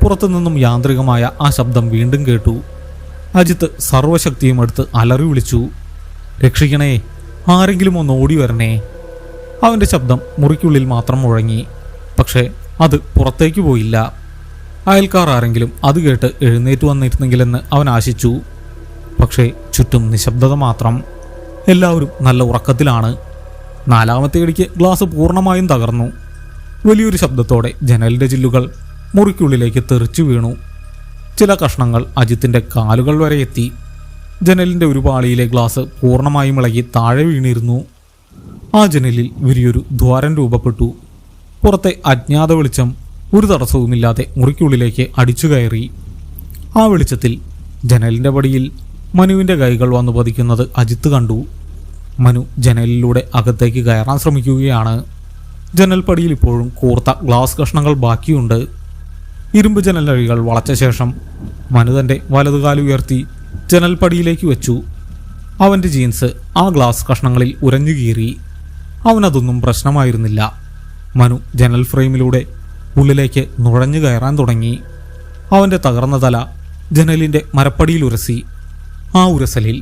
പുറത്തുനിന്നും യാന്ത്രികമായ ആ ശബ്ദം വീണ്ടും കേട്ടു. അജിത്ത് സർവശക്തിയും എടുത്ത് അലറി വിളിച്ചു, രക്ഷിക്കണേ, ആരെങ്കിലും ഒന്ന് ഓടി വരണേ. അവൻ്റെ ശബ്ദം മുറിക്കുള്ളിൽ മാത്രം മുഴങ്ങി. പക്ഷേ അത് പുറത്തേക്ക് പോയില്ല. അയൽക്കാർ ആരെങ്കിലും അത് കേട്ട് എഴുന്നേറ്റ് വന്നിരുന്നെങ്കിലെന്ന് അവൻ ആശിച്ചു. പക്ഷേ ചുറ്റും നിശബ്ദത മാത്രം. എല്ലാവരും നല്ല ഉറക്കത്തിലാണ്. നാലാമത്തെ ഇടിക്ക് ഗ്ലാസ് പൂർണ്ണമായും തകർന്നു. വലിയൊരു ശബ്ദത്തോടെ ജനലിൻ്റെ ചില്ലുകൾ മുറിക്കുള്ളിലേക്ക് തെറിച്ചു വീണു. ചില കഷ്ണങ്ങൾ അജിത്തിൻ്റെ കാലുകൾ വരെ എത്തി. ജനലിൻ്റെ ഒരു പാളിയിലെ ഗ്ലാസ് പൂർണ്ണമായും ഇളകി താഴെ വീണിരുന്നു. ആ ജനലിൽ വലിയൊരു ദ്വാരം രൂപപ്പെട്ടു. പുറത്തെ അജ്ഞാത വെളിച്ചം ഒരു തടസ്സവുമില്ലാതെ മുറിക്കുള്ളിലേക്ക് അടിച്ചു കയറി. ആ വെളിച്ചത്തിൽ ജനലിൻ്റെ പടിയിൽ മനുവിൻ്റെ കൈകൾ വന്നു പതിക്കുന്നത് അജിത്ത് കണ്ടു. മനു ജനലിലൂടെ അകത്തേക്ക് കയറാൻ ശ്രമിക്കുകയാണ്. ജനൽപ്പടിയിൽ ഇപ്പോഴും കൂർത്ത ഗ്ലാസ് കഷ്ണങ്ങൾ ബാക്കിയുണ്ട്. ഇരുമ്പ് ജനലഴികൾ വളച്ച ശേഷം മനു തൻ്റെ വലതുകാല് ഉയർത്തി ജനൽപ്പടിയിലേക്ക് വെച്ചു. അവൻ്റെ ജീൻസ് ആ ഗ്ലാസ് കഷ്ണങ്ങളിൽ ഉരഞ്ഞു കീറി. അവനതൊന്നും പ്രശ്നമായിരുന്നില്ല. മനു ജനൽ ഫ്രെയിമിലൂടെ ഉള്ളിലേക്ക് നുഴഞ്ഞു കയറാൻ തുടങ്ങി. അവൻ്റെ തകർന്ന തല ജനലിൻ്റെ മരപ്പടിയിൽ ഉരസി. ആ ഉരസലിൽ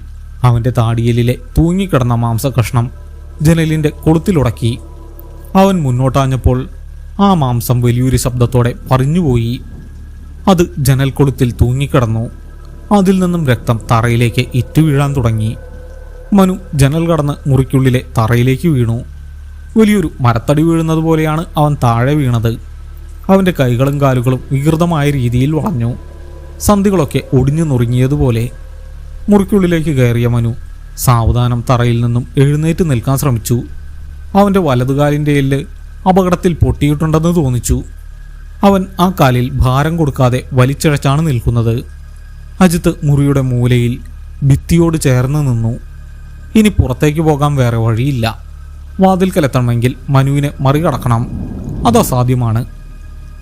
അവൻ്റെ താടിയലിലെ തൂങ്ങിക്കിടന്ന മാംസകഷ്ണം ജനലിൻ്റെ കൊളുത്തിലുടക്കി. അവൻ മുന്നോട്ടാഞ്ഞപ്പോൾ ആ മാംസം വലിയൊരു ശബ്ദത്തോടെ പറിഞ്ഞുപോയി. അത് ജനൽ കൊളുത്തിൽ തൂങ്ങിക്കിടന്നു. അതിൽ നിന്നും രക്തം തറയിലേക്ക് ഇറ്റുവീഴാൻ തുടങ്ങി. മനു ജനൽ കടന്ന് മുറിക്കുള്ളിലെ തറയിലേക്ക് വീണു. വലിയൊരു മരത്തടി വീഴുന്നത് പോലെയാണ് അവൻ താഴെ വീണത്. അവൻ്റെ കൈകളും കാലുകളും വികൃതമായ രീതിയിൽ വളഞ്ഞു. സന്ധികളൊക്കെ ഒടിഞ്ഞു നുറുങ്ങിയതുപോലെ. മുറിക്കുള്ളിലേക്ക് കയറിയ മനു സാവധാനം തറയിൽ നിന്നും എഴുന്നേറ്റ് നിൽക്കാൻ ശ്രമിച്ചു. അവൻ്റെ വലതുകാലിൻ്റെ എല്ല് അപകടത്തിൽ പൊട്ടിയിട്ടുണ്ടെന്ന് തോന്നിച്ചു. അവൻ ആ കാലിൽ ഭാരം കൊടുക്കാതെ വലിച്ചിഴച്ചാണ് നിൽക്കുന്നത്. അജിത്ത് മുറിയുടെ മൂലയിൽ ഭിത്തിയോട് ചേർന്ന് നിന്നു. ഇനി പുറത്തേക്ക് പോകാൻ വേറെ വഴിയില്ല. വാതിൽക്കലെത്തണമെങ്കിൽ മനുവിനെ മറികടക്കണം. അത് അസാധ്യമാണ്.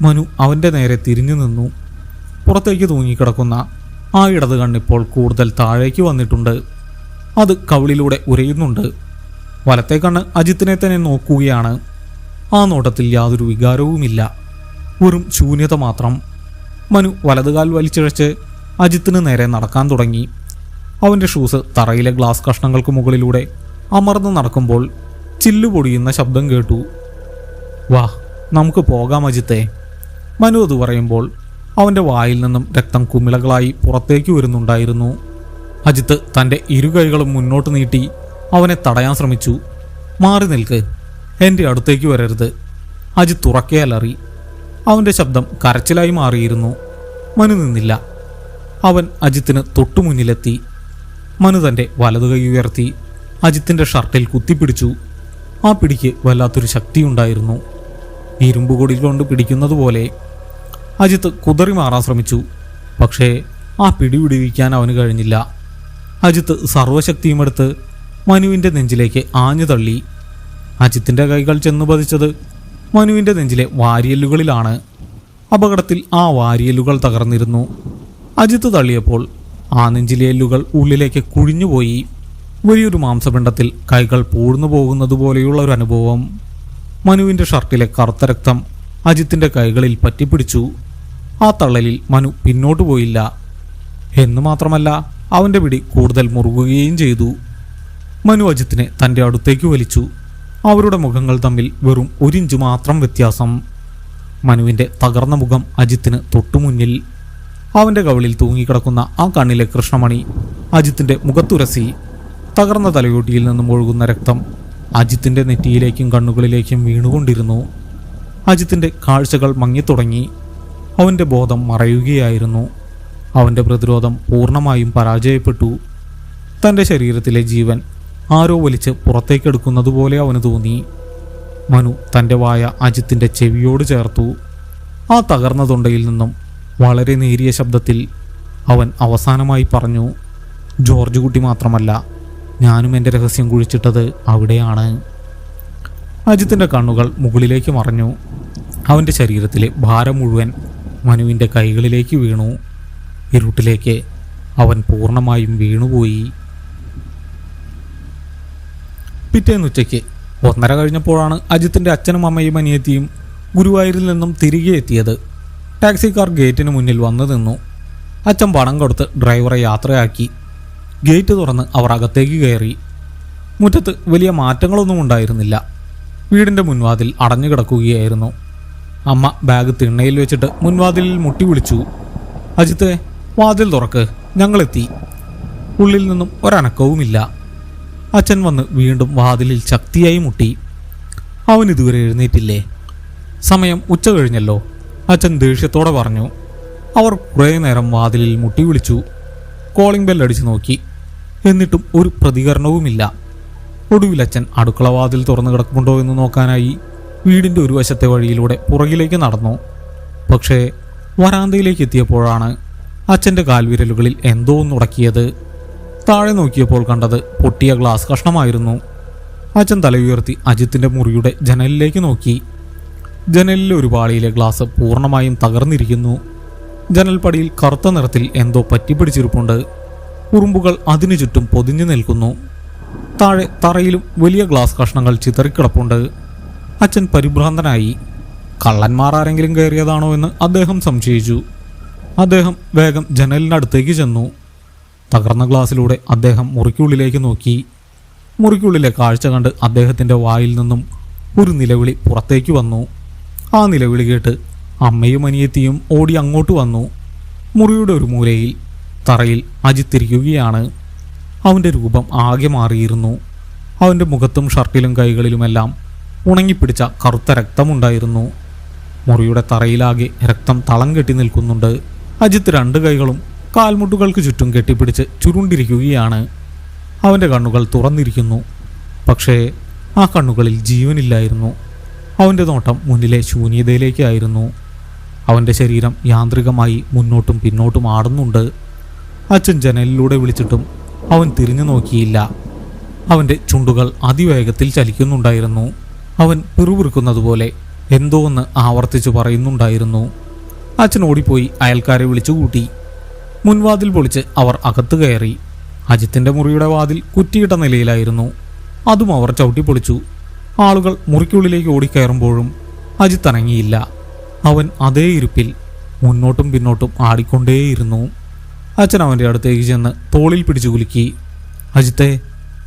മനു അവൻ്റെ നേരെ തിരിഞ്ഞു നിന്നു. പുറത്തേക്ക് തൂങ്ങിക്കിടക്കുന്ന ആ ഇടത് കണ്ണിപ്പോൾ കൂടുതൽ താഴേക്ക് വന്നിട്ടുണ്ട്. അത് കവിളിലൂടെ ഉരയുന്നുണ്ട്. വലത്തെ കണ്ണ് അജിത്തിനെ തന്നെ നോക്കുകയാണ്. ആ നോട്ടത്തിൽ യാതൊരു വികാരവുമില്ല, വെറും ശൂന്യത മാത്രം. മനു വലതുകാൽ വലിച്ചിഴച്ച് അജിത്തിന് നേരെ നടക്കാൻ തുടങ്ങി. അവൻ്റെ ഷൂസ് തറയിലെ ഗ്ലാസ് കഷ്ണങ്ങൾക്ക് മുകളിലൂടെ അമർന്ന് നടക്കുമ്പോൾ ചില്ലുപൊടിയുന്ന ശബ്ദം കേട്ടു. വാ, നമുക്ക് പോകാം അജിത്തെ. മനു അത് പറയുമ്പോൾ അവൻ്റെ വായിൽ നിന്നും രക്തം കുമിളകളായി പുറത്തേക്ക് വരുന്നുണ്ടായിരുന്നു. അജിത്ത് തൻ്റെ ഇരു കൈകളും മുന്നോട്ട് നീട്ടി അവനെ തടയാൻ ശ്രമിച്ചു. മാറി നിൽക്ക്, എൻ്റെ അടുത്തേക്ക് വരരുത്. അജിത്ത് ഉറക്കെ അലറി. അവൻ്റെ ശബ്ദം കരച്ചിലായി മാറിയിരുന്നു. മനു നിന്നില്ല. അവൻ അജിത്തിന് തൊട്ടുമുന്നിലെത്തി. മനു തൻ്റെ വലതു കൈ ഉയർത്തി അജിത്തിൻ്റെ ഷർട്ടിൽ കുത്തിപ്പിടിച്ചു. ആ പിടിക്ക് വല്ലാത്തൊരു ശക്തിയുണ്ടായിരുന്നു, ഇരുമ്പുകൊടി കൊണ്ട് പിടിക്കുന്നത് പോലെ. അജിത്ത് കുതറി മാറാൻ ശ്രമിച്ചു. പക്ഷേ ആ പിടി വിടുവിക്കാൻ അവന് കഴിഞ്ഞില്ല. അജിത്ത് സർവശക്തിയുമെടുത്ത് മനുവിൻ്റെ നെഞ്ചിലേക്ക് ആഞ്ഞു തള്ളി. അജിത്തിൻ്റെ കൈകൾ ചെന്നു പതിച്ചത് മനുവിൻ്റെ നെഞ്ചിലെ വാരിയല്ലുകളിലാണ്. അപകടത്തിൽ ആ വാരിയല്ലുകൾ തകർന്നിരുന്നു. അജിത്ത് തള്ളിയപ്പോൾ ആ നെഞ്ചിലെ എല്ലുകൾ ഉള്ളിലേക്ക് കുഴിഞ്ഞുപോയി. വലിയൊരു മാംസപിണ്ഡത്തിൽ കൈകൾ പൂഴ്ന്നു പോകുന്നത് പോലെയുള്ള ഒരു അനുഭവം. മനുവിൻ്റെ ഷർട്ടിലെ കറുത്ത രക്തം അജിത്തിൻ്റെ കൈകളിൽ പറ്റിപ്പിടിച്ചു. ആ തള്ളലിൽ മനു പിന്നോട്ടു പോയില്ല. എന്നു മാത്രമല്ല, അവൻ്റെ പിടി കൂടുതൽ മുറുകുകയും ചെയ്തു. മനു അജിത്തിനെ തൻ്റെ അടുത്തേക്ക് വലിച്ചു. അവരുടെ മുഖങ്ങൾ തമ്മിൽ വെറും 1 ഇഞ്ച് മാത്രം വ്യത്യാസം. മനുവിൻ്റെ തകർന്ന മുഖം അജിത്തിന് തൊട്ടുമുന്നിൽ. അവൻ്റെ കവിളിൽ തൂങ്ങിക്കിടക്കുന്ന ആ കണ്ണിലെ കൃഷ്ണമണി അജിത്തിൻ്റെ മുഖത്തുരസി. തകർന്ന തലയോട്ടിയിൽ നിന്നും ഒഴുകുന്ന രക്തം അജിത്തിൻ്റെ നെറ്റിയിലേക്കും കണ്ണുകളിലേക്കും വീണുകൊണ്ടിരുന്നു. അജിത്തിൻ്റെ കാഴ്ചകൾ മങ്ങിത്തുടങ്ങി. അവൻ്റെ ബോധം മറയുകയായിരുന്നു. അവൻ്റെ പ്രതിരോധം പൂർണ്ണമായും പരാജയപ്പെട്ടു. തൻ്റെ ശരീരത്തിലെ ജീവൻ ആരോ വലിച്ച് പുറത്തേക്കെടുക്കുന്നതുപോലെ അവന് തോന്നി. മനു തൻ്റെ വായ അജിത്തിൻ്റെ ചെവിയോട് ചേർത്തു. ആ തകർന്ന തൊണ്ടയിൽ നിന്നും വളരെ നേരിയ ശബ്ദത്തിൽ അവൻ അവസാനമായി പറഞ്ഞു, ജോർജ് കുട്ടി മാത്രമല്ല, ഞാനും എൻ്റെ രഹസ്യം കുഴിച്ചിട്ടത് അവിടെയാണ്. അജിത്തിൻ്റെ കണ്ണുകൾ മുകളിലേക്ക് മറഞ്ഞു. അവൻ്റെ ശരീരത്തിലെ ഭാരം മുഴുവൻ മനുവിൻ്റെ കൈകളിലേക്ക് വീണു. ഇരുട്ടിലേക്ക് അവൻ പൂർണ്ണമായും വീണുപോയി. പിറ്റേന്നുച്ചയ്ക്ക് 1:30 കഴിഞ്ഞപ്പോഴാണ് അജിത്തിൻ്റെ അച്ഛനും അമ്മയും അനിയത്തിയും ഗുരുവായൂരിൽ നിന്നും തിരികെ എത്തിയത്. ടാക്സിക്കാർ ഗേറ്റിന് മുന്നിൽ വന്നു നിന്നു. അച്ഛൻ പണം കൊടുത്ത് ഡ്രൈവറെ യാത്രയാക്കി. ഗേറ്റ് തുറന്ന് അവർ അകത്തേക്ക് കയറി. മുറ്റത്ത് വലിയ മാറ്റങ്ങളൊന്നും ഉണ്ടായിരുന്നില്ല. വീടിൻ്റെ മുൻവാതിൽ അടഞ്ഞു കിടക്കുകയായിരുന്നു. അമ്മ ബാഗ് തിണ്ണയിൽ വെച്ചിട്ട് മുൻവാതിലിൽ മുട്ടി വിളിച്ചു, അജിത്തെ, വാതിൽ തുറക്ക്, ഞങ്ങളെത്തി. ഉള്ളിൽ നിന്നും ഒരനക്കവുമില്ല. അച്ഛൻ വന്ന് വീണ്ടും വാതിലിൽ ശക്തിയായി മുട്ടി. അവൻ ഇതുവരെ എഴുന്നേറ്റില്ലേ? സമയം ഉച്ച കഴിഞ്ഞല്ലോ, അച്ഛൻ ദേഷ്യത്തോടെ പറഞ്ഞു. അവർ കുറേ നേരം വാതിലിൽ മുട്ടി വിളിച്ചു. കോളിംഗ് ബെല്ലടിച്ച് നോക്കി. എന്നിട്ടും ഒരു പ്രതികരണവുമില്ല. ഒടുവിൽ അച്ഛൻ അടുക്കള വാതിൽ തുറന്നു കിടക്കുന്നുണ്ടോ എന്ന് നോക്കാനായി വീടിൻ്റെ ഒരു വശത്തെ വഴിയിലൂടെ പുറകിലേക്ക് നടന്നു. പക്ഷേ വരാന്തയിലേക്ക് എത്തിയപ്പോഴാണ് അച്ഛൻ്റെ കാൽവിരലുകളിൽ എന്തോ ഒന്നുടക്കിയത്. താഴെ നോക്കിയപ്പോൾ കണ്ടത് പൊട്ടിയ ഗ്ലാസ് കഷ്ണമായിരുന്നു. അച്ഛൻ തലയുയർത്തി അജിത്തിൻ്റെ മുറിയുടെ ജനലിലേക്ക് നോക്കി. ജനലിലെ ഒരു പാളിയിലെ ഗ്ലാസ് പൂർണ്ണമായും തകർന്നിരിക്കുന്നു. ജനൽപ്പടിയിൽ കറുത്ത നിറത്തിൽ എന്തോ പറ്റിപ്പിടിച്ചിരിപ്പുണ്ട്. ഉറുമ്പുകൾ അതിനു ചുറ്റും പൊതിഞ്ഞു നിൽക്കുന്നു. താഴെ തറയിലും വലിയ ഗ്ലാസ് കഷ്ണങ്ങൾ ചിതറിക്കിടപ്പുണ്ട്. അച്ഛൻ പരിഭ്രാന്തനായി. കള്ളന്മാർ ആരെങ്കിലും കയറിയതാണോ എന്ന് അദ്ദേഹം സംശയിച്ചു. അദ്ദേഹം വേഗം ജനലിനടുത്തേക്ക് ചെന്നു. തകർന്ന ഗ്ലാസ്സിലൂടെ അദ്ദേഹം മുറിക്കുള്ളിലേക്ക് നോക്കി. മുറിക്കുള്ളിലെ കാഴ്ച കണ്ട് അദ്ദേഹത്തിൻ്റെ വായിൽ നിന്നും ഒരു നിലവിളി പുറത്തേക്ക് വന്നു. ആ നിലവിളി കേട്ട് അമ്മയും അനിയത്തിയും ഓടി അങ്ങോട്ട് വന്നു. മുറിയുടെ ഒരു മൂലയിൽ തറയിൽ അജിത്തിരിക്കുകയാണ്. അവൻ്റെ രൂപം ആകെ മാറിയിരുന്നു. അവൻ്റെ മുഖത്തും ഷർട്ടിലും കൈകളിലുമെല്ലാം ഉണങ്ങിപ്പിടിച്ച കറുത്ത രക്തമുണ്ടായിരുന്നു. മുറിയുടെ തറയിലാകെ രക്തം തളം കെട്ടി നിൽക്കുന്നുണ്ട്. അജിത്ത് 2 കൈകളും കാൽമുട്ടുകൾക്ക് ചുറ്റും കെട്ടിപ്പിടിച്ച് ചുരുണ്ടിരിക്കുകയാണ്. അവൻ്റെ കണ്ണുകൾ തുറന്നിരിക്കുന്നു. പക്ഷേ ആ കണ്ണുകളിൽ ജീവനില്ലായിരുന്നു. അവൻ്റെ നോട്ടം മുന്നിലെ ശൂന്യതയിലേക്കായിരുന്നു. അവൻ്റെ ശരീരം യാന്ത്രികമായി മുന്നോട്ടും പിന്നോട്ടും ആടുന്നുണ്ട്. അച്ഛൻ ജനലിലൂടെ വിളിച്ചിട്ടും അവൻ തിരിഞ്ഞു നോക്കിയില്ല. അവൻ്റെ ചുണ്ടുകൾ അതിവേഗത്തിൽ ചലിക്കുന്നുണ്ടായിരുന്നു. അവൻ പിറുപിറുക്കുന്നതുപോലെ എന്തോ ഒന്ന് ആവർത്തിച്ചു പറയുന്നുണ്ടായിരുന്നു. അച്ഛൻ ഓടിപ്പോയി അയൽക്കാരെ വിളിച്ചു കൂട്ടി. മുൻവാതിൽ പൊളിച്ച് അവർ അകത്ത് കയറി. അജിത്തിൻ്റെ മുറിയുടെ വാതിൽ കുറ്റിയിട്ട നിലയിലായിരുന്നു. അതും അവർ ചവിട്ടിപ്പൊളിച്ചു. ആളുകൾ മുറിക്കുള്ളിലേക്ക് ഓടിക്കയറുമ്പോഴും അജിത്ത് അനങ്ങിയില്ല. അവൻ അതേ ഇരിപ്പിൽ മുന്നോട്ടും പിന്നോട്ടും ആടിക്കൊണ്ടേയിരുന്നു. അച്ഛൻ അവൻ്റെ അടുത്തേക്ക് ചെന്ന് തോളിൽ പിടിച്ചു കുലുക്കി. അജിത്തേ,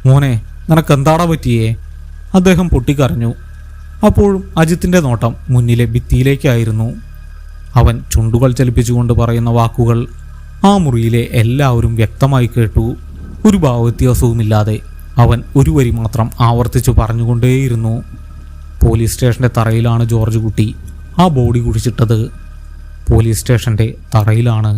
മോനെ, നിനക്കെന്താടാ പറ്റിയേ? അദ്ദേഹം പൊട്ടിക്കരഞ്ഞു. അപ്പോഴും അജിത്തിൻ്റെ നോട്ടം മുന്നിലെ ഭിത്തിയിലേക്കായിരുന്നു. അവൻ ചുണ്ടുകൾ ചലിപ്പിച്ചുകൊണ്ട് പറയുന്ന വാക്കുകൾ ആ മുറിയിലെ എല്ലാവരും വ്യക്തമായി കേട്ടു. ഒരു ഭാവവ്യത്യാസവുമില്ലാതെ അവൻ ഒരു വരി മാത്രം ആവർത്തിച്ചു പറഞ്ഞുകൊണ്ടേയിരുന്നു. പോലീസ് സ്റ്റേഷൻ്റെ തറയിലാണ് ജോർജ് കുട്ടി ആ ബോഡി കുഴിച്ചിട്ടത്. പോലീസ് സ്റ്റേഷൻ്റെ തറയിലാണ്.